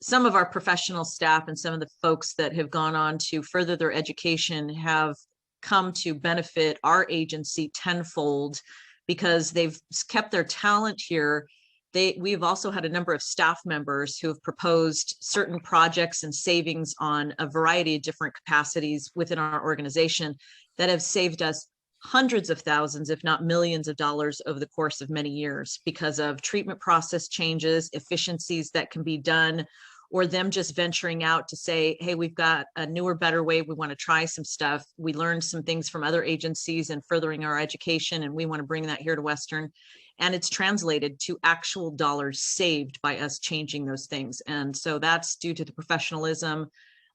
[SPEAKER 3] Some of our professional staff and some of the folks that have gone on to further their education have come to benefit our agency tenfold because they've kept their talent here. We've also had a number of staff members who have proposed certain projects and savings on a variety of different capacities within our organization that have saved us hundreds of thousands, if not millions of dollars over the course of many years because of treatment process changes, efficiencies that can be done, or them just venturing out to say, hey, we've got a newer, better way. We want to try some stuff. We learned some things from other agencies and furthering our education, and we want to bring that here to Western. And it's translated to actual dollars saved by us changing those things. And so that's due to the professionalism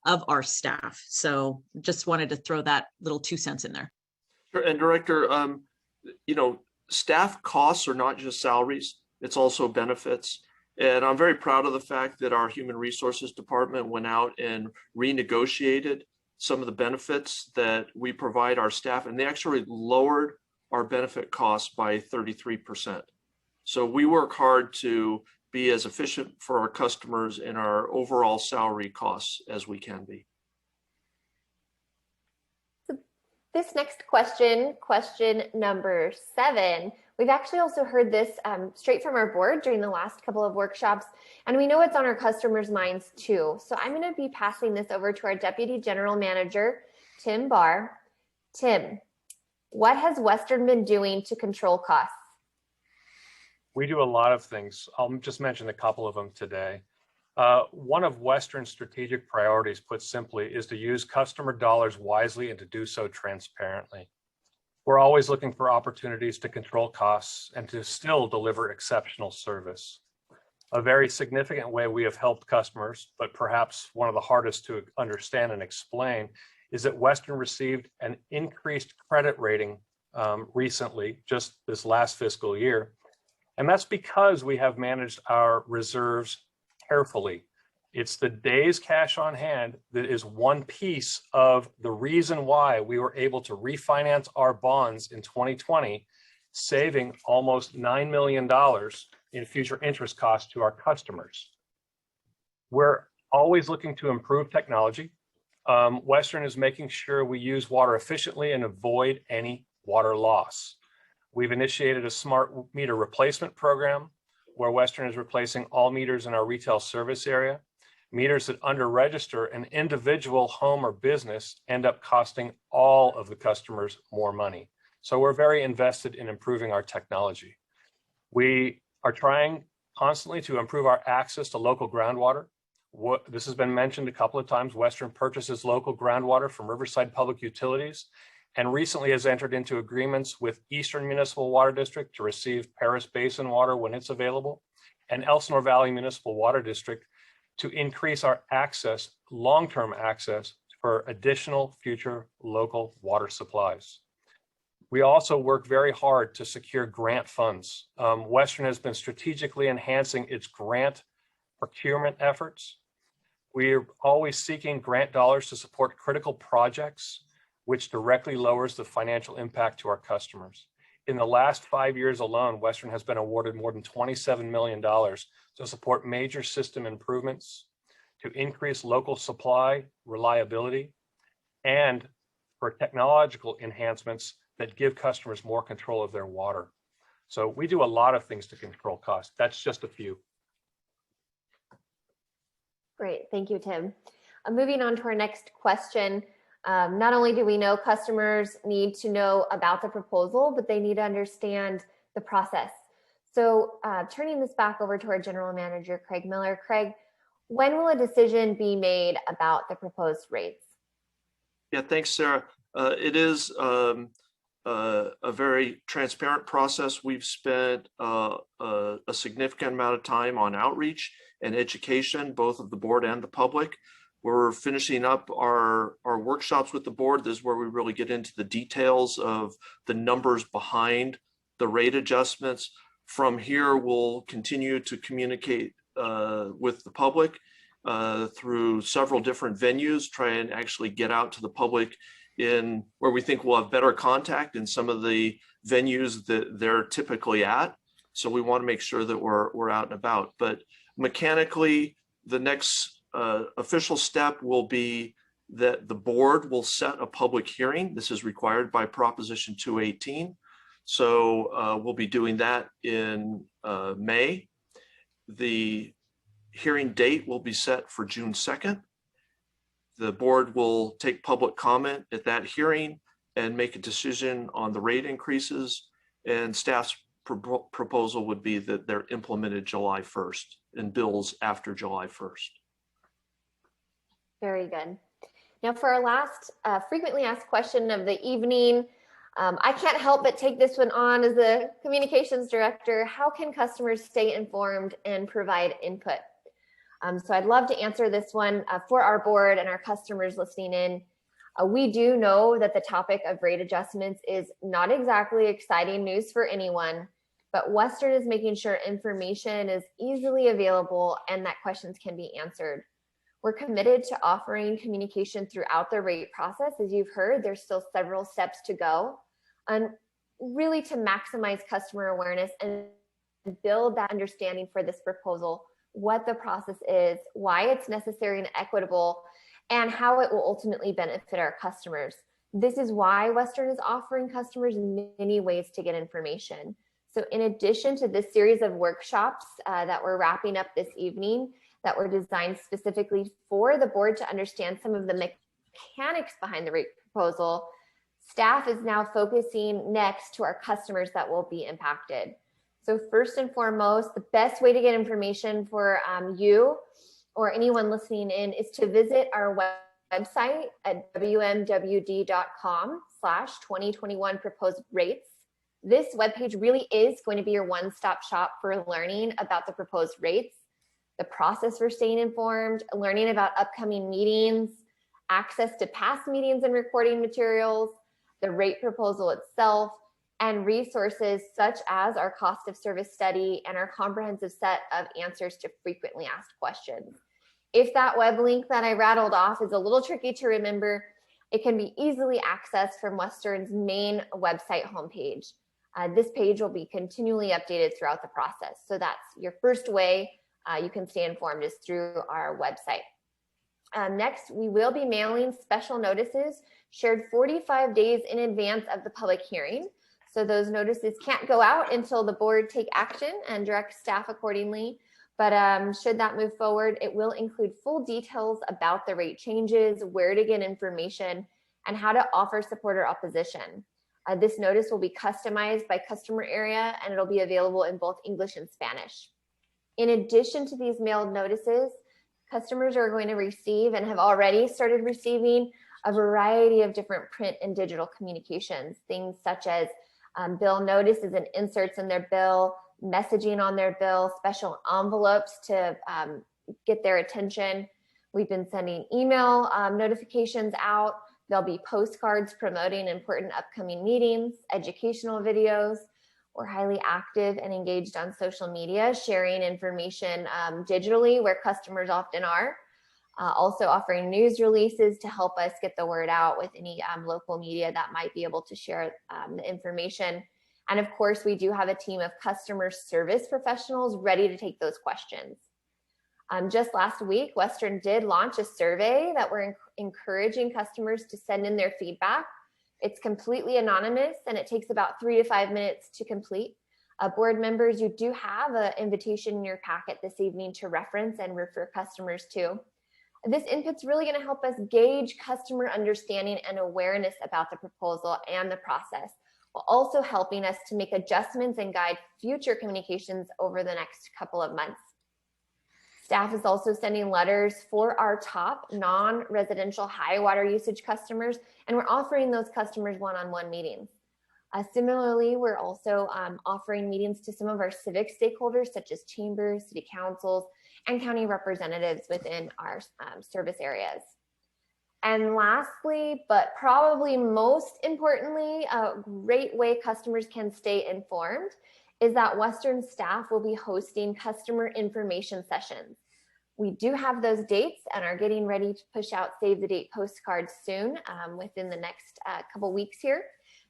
[SPEAKER 3] of our staff. So just wanted to throw that little 2 cents in there.
[SPEAKER 7] Sure. And Director, staff costs are not just salaries, it's also benefits. And I'm very proud of the fact that our Human Resources Department went out and renegotiated some of the benefits that we provide our staff, and they actually lowered our benefit costs by 33%. So we work hard to be as efficient for our customers and our overall salary costs as we can be.
[SPEAKER 5] This next question, question number 7, we've actually also heard this straight from our board during the last couple of workshops, and we know it's on our customers' minds too. So I'm going to be passing this over to our Deputy General Manager, Tim Barr. Tim, what has Western been doing to control costs?
[SPEAKER 10] We do a lot of things. I'll just mention a couple of them today. One of Western's strategic priorities, put simply, is to use customer dollars wisely and to do so transparently. We're always looking for opportunities to control costs and to still deliver exceptional service. A very significant way we have helped customers, but perhaps one of the hardest to understand and explain, is that Western received an increased credit rating recently, just this last fiscal year. And that's because we have managed our reserves carefully. It's the days cash on hand that is one piece of the reason why we were able to refinance our bonds in 2020, saving almost $9 million in future interest costs to our customers. We're always looking to improve technology. Western is making sure we use water efficiently and avoid any water loss. We've initiated a smart meter replacement program where Western is replacing all meters in our retail service area. Meters that under-register an individual home or business end up costing all of the customers more money. So we're very invested in improving our technology. We are trying constantly to improve our access to local groundwater. This has been mentioned a couple of times. Western purchases local groundwater from Riverside Public Utilities and recently has entered into agreements with Eastern Municipal Water District to receive Paris Basin water when it's available, and Elsinore Valley Municipal Water District to increase our access, long-term access, for additional future local water supplies. We also work very hard to secure grant funds. Western has been strategically enhancing its grant procurement efforts. We're always seeking grant dollars to support critical projects, which directly lowers the financial impact to our customers. In the last 5 years alone, Western has been awarded more than $27 million to support major system improvements, to increase local supply reliability, and for technological enhancements that give customers more control of their water. So we do a lot of things to control costs. That's just a few.
[SPEAKER 5] Great, thank you, Tim. Moving on to our next question. Not only do we know customers need to know about the proposal, but they need to understand the process. So turning this back over to our General Manager, Craig Miller. Craig, when will a decision be made about the proposed rates?
[SPEAKER 7] Yeah, thanks, Sarah. It is a very transparent process. We've spent a significant amount of time on outreach and education, both of the board and the public. We're finishing up our workshops with the board. This is where we really get into the details of the numbers behind the rate adjustments. From here, we'll continue to communicate with the public through several different venues, try and actually get out to the public in where we think we'll have better contact in some of the venues that they're typically at. So we want to make sure that we're out and about. But mechanically, the next official step will be that the board will set a public hearing. This is required by Proposition 218. So we'll be doing that in May. The hearing date will be set for June 2nd. The board will take public comment at that hearing, and make a decision on the rate increases. And staff's proposal would be that they're implemented July 1st and bills after July 1st.
[SPEAKER 5] Very good. Now for our last frequently asked question of the evening, I can't help but take this one on as the communications director. How can customers stay informed and provide input? So I'd love to answer this one for our board and our customers listening in. We do know that the topic of rate adjustments is not exactly exciting news for anyone, but Western is making sure information is easily available and that questions can be answered. We're committed to offering communication throughout the rate process. As you've heard, there's still several steps to go, and really to maximize customer awareness and build that understanding for this proposal, what the process is, why it's necessary and equitable, and how it will ultimately benefit our customers. This is why Western is offering customers many ways to get information. So in addition to this series of workshops that we're wrapping up this evening, that were designed specifically for the board to understand some of the mechanics behind the rate proposal, staff is now focusing next to our customers that will be impacted. So first and foremost, the best way to get information for you or anyone listening in is to visit our website at WesternMWD.com/2021 proposed rates. This webpage really is going to be your one-stop shop for learning about the proposed rates, the process for staying informed, learning about upcoming meetings, access to past meetings and recording materials, the rate proposal itself, and resources such as our cost of service study and our comprehensive set of answers to frequently asked questions. If that web link that I rattled off is a little tricky to remember, it can be easily accessed from Western's main website homepage. This page will be continually updated throughout the process. So that's your first way you can stay informed is through our website. Next, we will be mailing special notices shared 45 days in advance of the public hearing. So those notices can't go out until the board take action and direct staff accordingly. But should that move forward, it will include full details about the rate changes, where to get information, and how to offer support or opposition. This notice will be customized by customer area, and it'll be available in both English and Spanish. In addition to these mailed notices, customers are going to receive and have already started receiving a variety of different print and digital communications, things such as bill notices and inserts in their bill, messaging on their bill, special envelopes to get their attention. We've been sending email notifications out. There'll be postcards promoting important upcoming meetings, educational videos. We're highly active and engaged on social media, sharing information digitally where customers often are. Also offering news releases to help us get the word out with any local media that might be able to share the information. And of course, we do have a team of customer service professionals ready to take those questions. Just last week, Western did launch a survey that we're encouraging customers to send in their feedback. It's completely anonymous and it takes about 3 to 5 minutes to complete. Board members, you do have an invitation in your packet this evening to reference and refer customers to. This input's really going to help us gauge customer understanding and awareness about the proposal and the process, while also helping us to make adjustments and guide future communications over the next couple of months. Staff is also sending letters for our top non-residential high water usage customers, and we're offering those customers one-on-one meetings. Similarly, we're also offering meetings to some of our civic stakeholders, such as chambers, city councils, and county representatives within our service areas. And lastly, but probably most importantly, a great way customers can stay informed is that Western staff will be hosting customer information sessions. We do have those dates and are getting ready to push out save the date postcards soon within the next couple weeks here.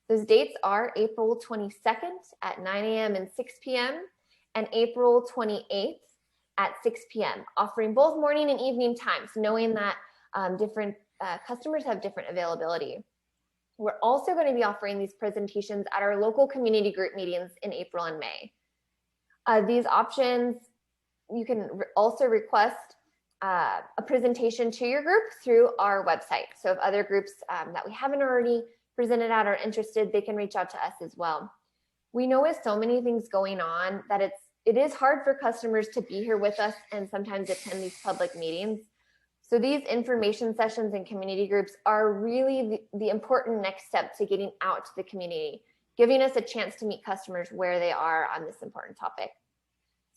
[SPEAKER 5] Those dates are April 22nd at 9 a.m. and 6 p.m. and April 28th at 6 p.m., offering both morning and evening times, knowing that different customers have different availability. We're also going to be offering these presentations at our local community group meetings in April and May. These options, you can also request a presentation to your group through our website. So if other groups that we haven't already presented at are interested, they can reach out to us as well. We know with so many things going on that it is hard for customers to be here with us and sometimes attend these public meetings. So these information sessions and community groups are really the important next step to getting out to the community, giving us a chance to meet customers where they are on this important topic.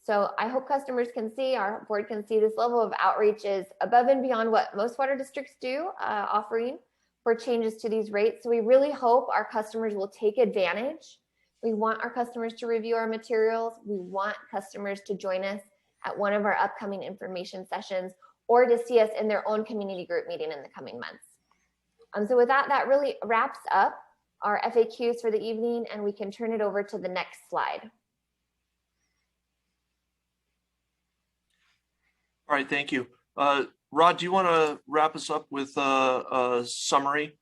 [SPEAKER 5] So I hope customers can see, our board can see, this level of outreach is above and beyond what most water districts do, offering for changes to these rates. So we really hope our customers will take advantage. We want our customers to review our materials. We want customers to join us at one of our upcoming information sessions or to see us in their own community group meeting in the coming months. So with that, that really wraps up our FAQs for the evening, and we can turn it over to the next slide.
[SPEAKER 7] All right, thank you. Rod, do you want to wrap us up with a summary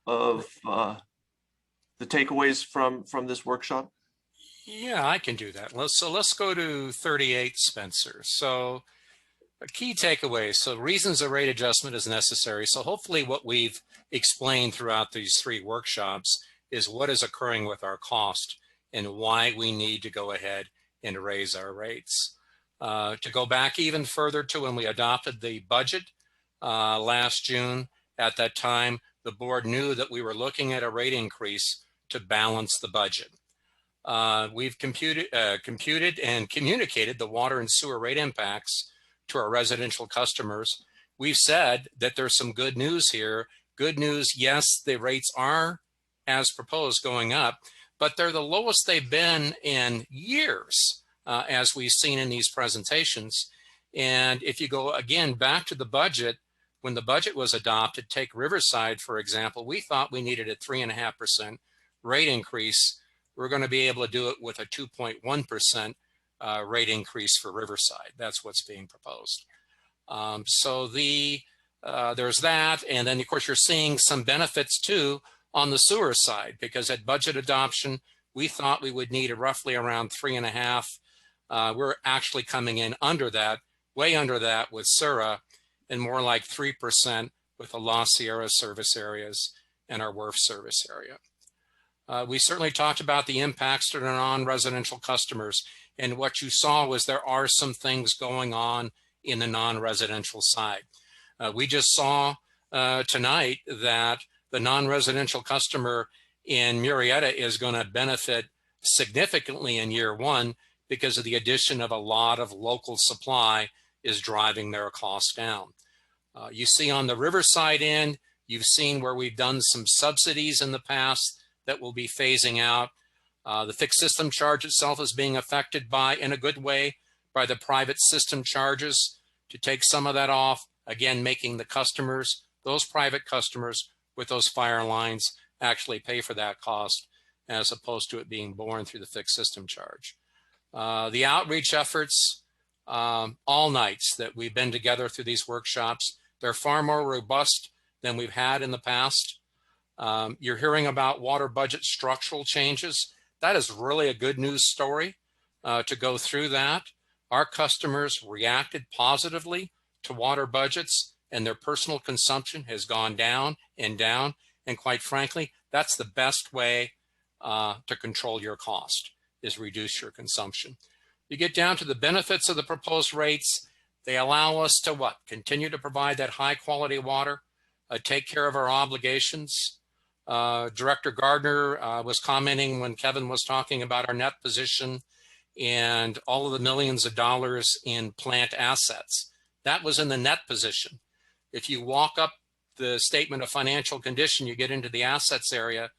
[SPEAKER 7] of the takeaways from this workshop?
[SPEAKER 12] Yeah, I can do that. Let's go to 38, Spencer. So a key takeaway. So reasons a rate adjustment is necessary. So hopefully what we've explained throughout these 3 workshops is what is occurring with our cost and why we need to go ahead and raise our rates. To go back even further to when we adopted the budget last June, at that time, the board knew that we were looking at a rate increase to balance the budget. We've computed and communicated the water and sewer rate impacts to our residential customers. We've said that there's some good news here. Good news, yes, the rates are, as proposed, going up, but they're the lowest they've been in years, as we've seen in these presentations. And if you go again back to the budget, when the budget was adopted, take Riverside, for example, we thought we needed a 3.5% rate increase. We're going to be able to do it with a 2.1% rate increase for Riverside. That's what's being proposed. So there's that. And then, of course, you're seeing some benefits, too, on the sewer side, because at budget adoption, we thought we would need roughly around 3.5. We're actually coming in under that, way under that with SURA, and more like 3% with the La Sierra service areas and our WRF service area. We certainly talked about the impacts to the non-residential customers, and what you saw was there are some things going on in the non-residential side. We just saw tonight that the non-residential customer in Murrieta is going to benefit significantly in year 1 because of the addition of a lot of local supply is driving their costs down. You see on the Riverside end, you've seen where we've done some subsidies in the past that will be phasing out. The fixed system charge itself is being affected by, in a good way, by the private system charges to take some of that off, again, making the customers, those private customers with those fire lines, actually pay for that cost as opposed to it being borne through the fixed system charge. The outreach efforts, all nights that we've been together through these workshops, they're far more robust than we've had in the past. You're hearing about water budget structural changes. That is really a good news story to go through that. Our customers reacted positively to water budgets, and their personal consumption has gone down and down. And quite frankly, that's the best way to control your cost, is reduce your consumption. You get down to the benefits of the proposed rates. They allow us to what? Continue to provide that high quality water, take care of our obligations. Director Gardner was commenting when Kevin was talking about our net position and all of the millions of dollars in plant assets. That was in the net position. If you walk up the statement of financial condition, you get into the assets area,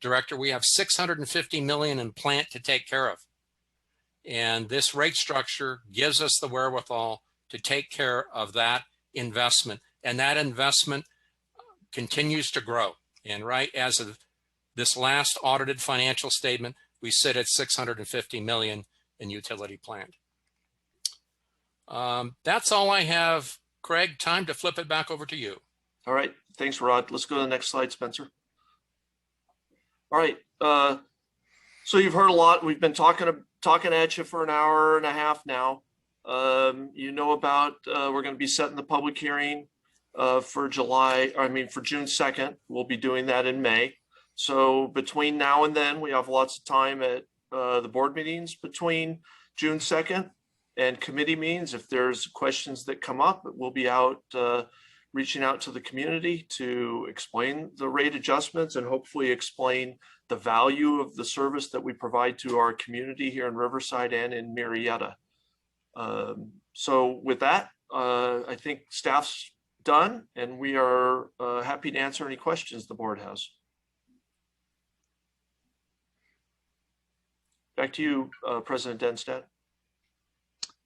[SPEAKER 12] Director, we have $650 million in plant to take care of. And this rate structure gives us the wherewithal to take care of that investment. And that investment continues to grow. And right as of this last audited financial statement, we sit at $650 million in utility plant. That's all I have. Craig, time to flip it back over to you.
[SPEAKER 7] All right. Thanks, Rod. Let's go to the next slide, Spencer. All right. So you've heard a lot. We've been talking at you for an hour and a half now. You know about we're going to be setting the public hearing for June 2nd. We'll be doing that in May. So between now and then, we have lots of time at the board meetings between June 2nd and committee meetings. If there's questions that come up, we'll be out reaching out to the community to explain the rate adjustments and hopefully explain the value of the service that we provide to our community here in Riverside and in Marietta. So with that, I think staff's done and we are happy to answer any questions the board has. Back to you, President Denstad.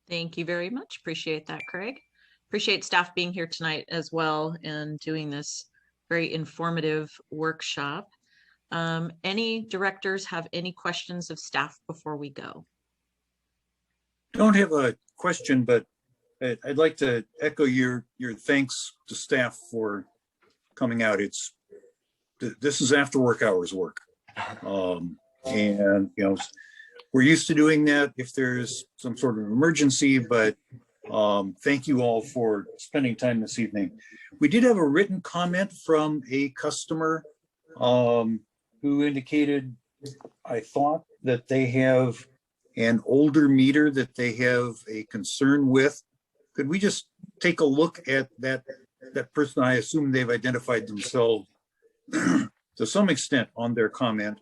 [SPEAKER 3] Thank you very much. Appreciate that, Craig. Appreciate staff being here tonight as well and doing this very informative workshop. Any directors have any questions of staff before we go?
[SPEAKER 8] Don't have a question, but I'd like to echo your thanks to staff for coming out. This is after work hours work. And you know, we're used to doing that if there's some sort of emergency, but thank you all for spending time this evening. We did have a written comment from a customer who indicated, I thought, that they have an older meter that they have a concern with. Could we just take a look at that person? I assume they've identified themselves to some extent on their comment,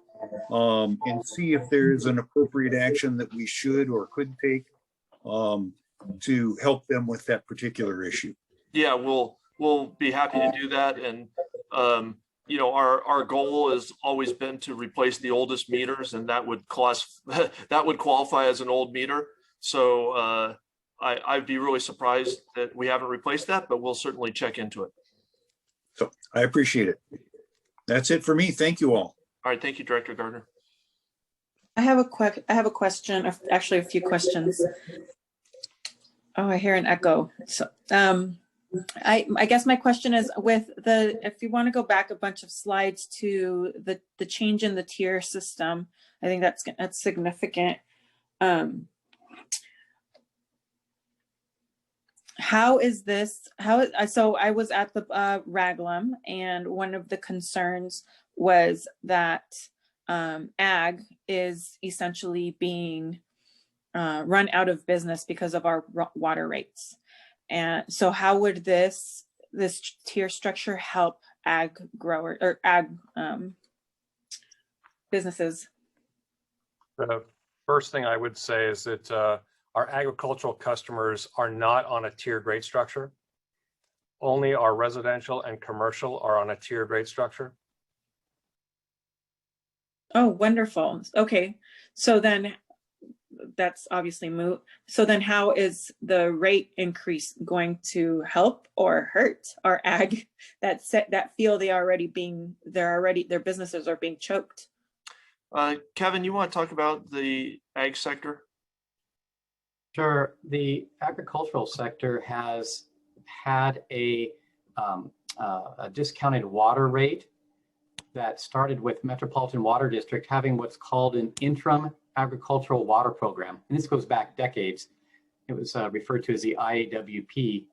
[SPEAKER 8] and see if there's an appropriate action that we should or could take to help them with that particular issue.
[SPEAKER 7] Yeah, we'll be happy to do that. And you know, our goal has always been to replace the oldest meters, and that would qualify as an old meter. So I'd be really surprised that we haven't replaced that, but we'll certainly check into it.
[SPEAKER 8] So I appreciate it. That's it for me. Thank you all.
[SPEAKER 7] All right, thank you, Director Gardner.
[SPEAKER 13] I have a question, actually a few questions. Oh, I hear an echo. So I guess my question is if you want to go back a bunch of slides to the change in the tier system, I think that's significant. So I was at the Raglan, and one of the concerns was that ag is essentially being run out of business because of our water rates. And so how would this tier structure help ag grower or ag businesses?
[SPEAKER 10] The first thing I would say is that our agricultural customers are not on a tiered rate structure. Only our residential and commercial are on a tiered rate structure.
[SPEAKER 13] Oh, wonderful. Okay, so then that's obviously moot. So then how is the rate increase going to help or hurt our ag that feel their businesses are being choked?
[SPEAKER 7] Kevin, you want to talk about the ag sector?
[SPEAKER 15] Sure. The agricultural sector has had a discounted water rate that started with Metropolitan Water District having what's called an interim agricultural water program. And this goes back decades. It was referred to as the IAWP.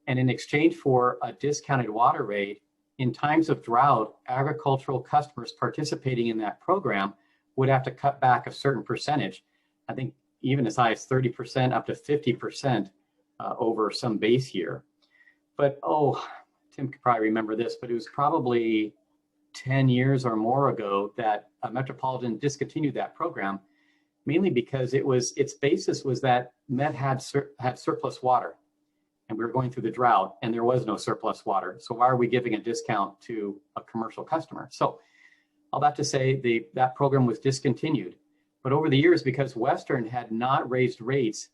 [SPEAKER 15] And in exchange for a discounted water rate, in times of drought, agricultural customers participating in that program would have to cut back a certain percentage. I think even as high as 30% up to 50% over some base year. But Tim could probably remember this, but it was probably 10 years or more ago that Metropolitan discontinued that program, mainly because its basis was that Met had surplus water, and we were going through the drought, and there was no surplus water. So why are we giving a discount to a commercial customer? So all that to say, that program was discontinued. But over the years, because Western had not raised rates,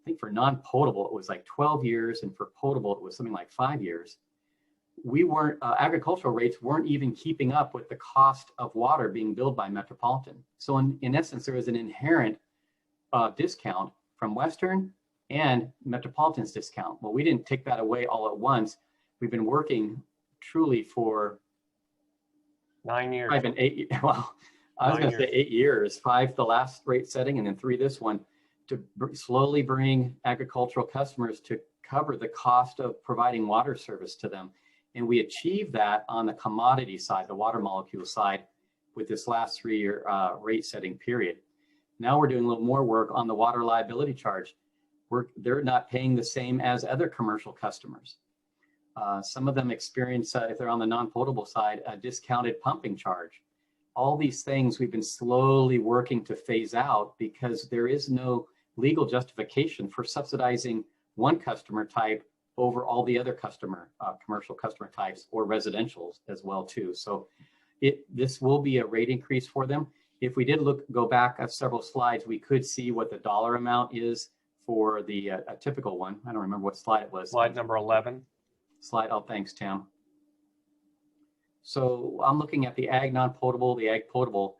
[SPEAKER 15] I think for non-potable, it was like 12 years, and for potable, it was something like 5 years. Agricultural rates weren't even keeping up with the cost of water being billed by Metropolitan. So in essence, there was an inherent discount from Western and Metropolitan's discount. Well, we didn't take that away all at once. We've been working truly for
[SPEAKER 10] 9 years.
[SPEAKER 15] I've been 8. Well, I was going to say 8 years, 5 the last rate setting, and then 3 this one, to slowly bring agricultural customers to cover the cost of providing water service to them. And we achieved that on the commodity side, the water molecule side, with this last 3-year rate setting period. Now we're doing a little more work on the water liability charge. They're not paying the same as other commercial customers. Some of them experience, if they're on the non-potable side, a discounted pumping charge. All these things we've been slowly working to phase out because there is no legal justification for subsidizing one customer type over all the other commercial customer types or residentials as well too. So this will be a rate increase for them. If we did go back several slides, we could see what the dollar amount is for the a typical one. I don't remember what slide it was.
[SPEAKER 10] Slide number 11.
[SPEAKER 15] Oh, thanks, Tim. So I'm looking at the ag non-potable, the ag potable.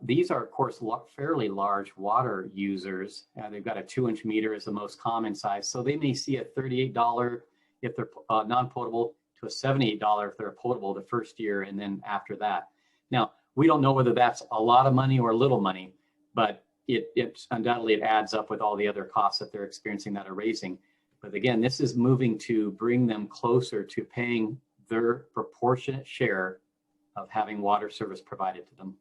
[SPEAKER 15] These are, of course, fairly large water users. They've got a 2-inch meter is the most common size. So they may see a $38 if they're non-potable to a $78 if they're potable the first year and then after that. Now, we don't know whether that's a lot of money or little money, but it undoubtedly it adds up with all the other costs that they're experiencing that are raising. But again, this is moving to bring them closer to paying their proportionate share of having water service provided to them.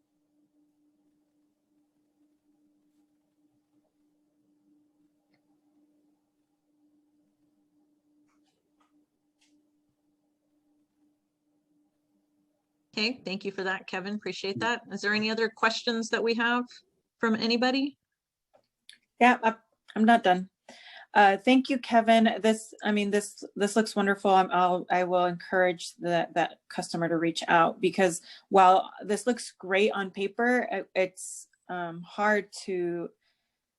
[SPEAKER 3] Okay, thank you for that, Kevin. Appreciate that. Is there any other questions that we have from anybody?
[SPEAKER 13] Yeah, I'm not done. Thank you, Kevin. This looks wonderful. I will encourage that customer to reach out, because while this looks great on paper, it's hard to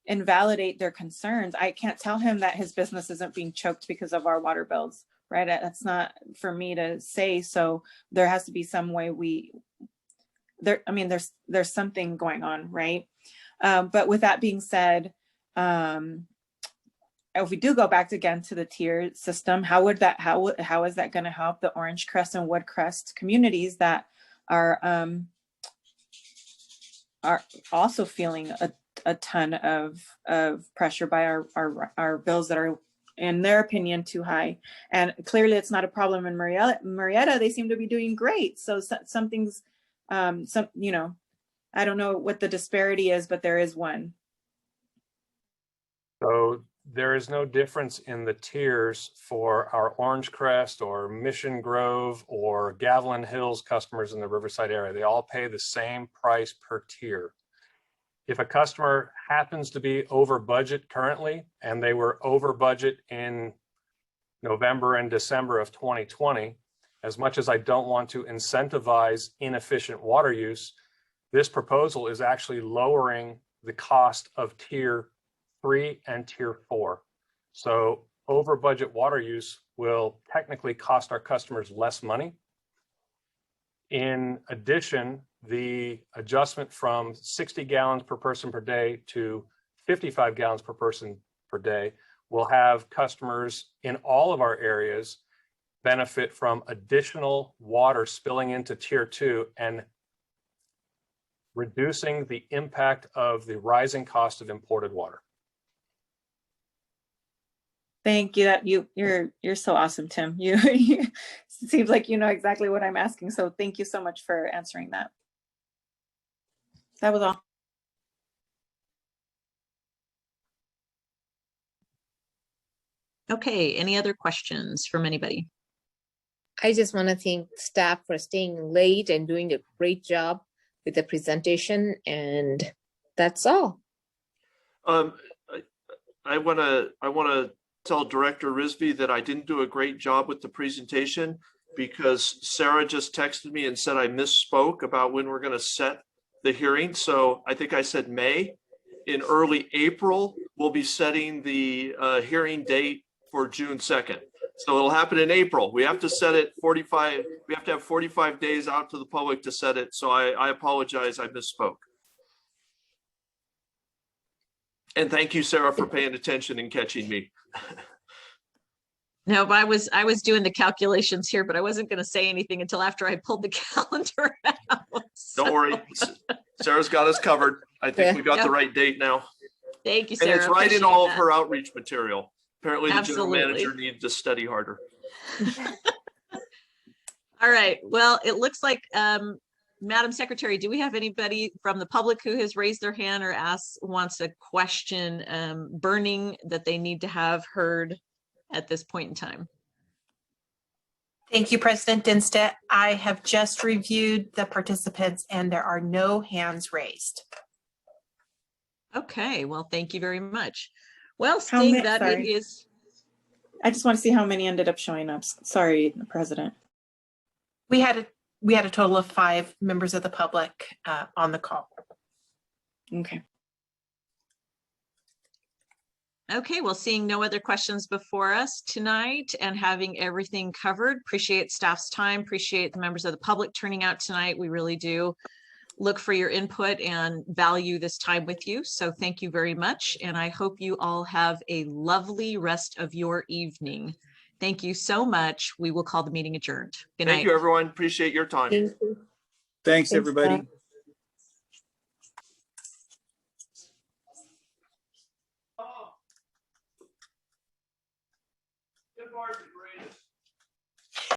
[SPEAKER 13] invalidate their concerns. I can't tell him that his business isn't being choked because of our water bills, right? That's not for me to say. So there has to be some way there's something going on, right? But with that being said, if we do go back again to the tier system, how is that going to help the Orange Crest and Woodcrest communities that are also feeling a ton of pressure by our bills that are, in their opinion, too high? And clearly it's not a problem in Marietta. They seem to be doing great. So something's I don't know what the disparity is, but there is one.
[SPEAKER 10] So there is no difference in the tiers for our Orange Crest or Mission Grove or Gavilan Hills customers in the Riverside area. They all pay the same price per tier. If a customer happens to be over budget currently, and they were over budget in November and December of 2020, as much as I don't want to incentivize inefficient water use, this proposal is actually lowering the cost of tier 3 and tier 4. So over budget water use will technically cost our customers less money. In addition, the adjustment from 60 gallons per person per day to 55 gallons per person per day will have customers in all of our areas benefit from additional water spilling into tier 2 and reducing the impact of the rising cost of imported water.
[SPEAKER 13] Thank you. You're so awesome, Tim. You seems like you know exactly what I'm asking. So thank you so much for answering that. That was all.
[SPEAKER 3] Okay, any other questions from anybody?
[SPEAKER 9] I just want to thank staff for staying late and doing a great job with the presentation, and that's all.
[SPEAKER 7] I want to tell Director Risby that I didn't do a great job with the presentation because Sarah just texted me and said I misspoke about when we're going to set the hearing. So I think I said May. In early April, we'll be setting the hearing date for June 2nd. So it'll happen in April. We have to set it 45. We have to have 45 days out to the public to set it. So I apologize. I misspoke. And thank you, Sarah, for paying attention and catching me.
[SPEAKER 3] No, but I was doing the calculations here, but I wasn't going to say anything until after I pulled the calendar out. So.
[SPEAKER 7] Don't worry. Sarah's got us covered. I think we got the right date now.
[SPEAKER 3] Thank you, Sarah.
[SPEAKER 7] And it's right in all of her outreach material. Apparently the general manager needed to study harder.
[SPEAKER 3] All right. Well, it looks like Madam Secretary, do we have anybody from the public who has raised their hand or wants a question burning that they need to have heard at this point in time?
[SPEAKER 1] Thank you, President Dinstead. I have just reviewed the participants and there are no hands raised.
[SPEAKER 3] Okay, well, thank you very much. Well,
[SPEAKER 13] How
[SPEAKER 3] seeing
[SPEAKER 13] many-
[SPEAKER 3] that
[SPEAKER 13] sorry.
[SPEAKER 3] it is,
[SPEAKER 13] I just want to see how many ended up showing up. Sorry, President.
[SPEAKER 1] We had a total of 5 members of the public on the call.
[SPEAKER 13] Okay.
[SPEAKER 3] okay, well, seeing no other questions before us tonight and having everything covered, appreciate staff's time, appreciate the members of the public turning out tonight. We really do look for your input and value this time with you. So thank you very much. And I hope you all have a lovely rest of your evening. Thank you so much. We will call the meeting adjourned. Good night.
[SPEAKER 7] Thank you, everyone. Appreciate your time.
[SPEAKER 9] Thank you.
[SPEAKER 8] Thanks, everybody.
[SPEAKER 7] Good Barb's the greatest.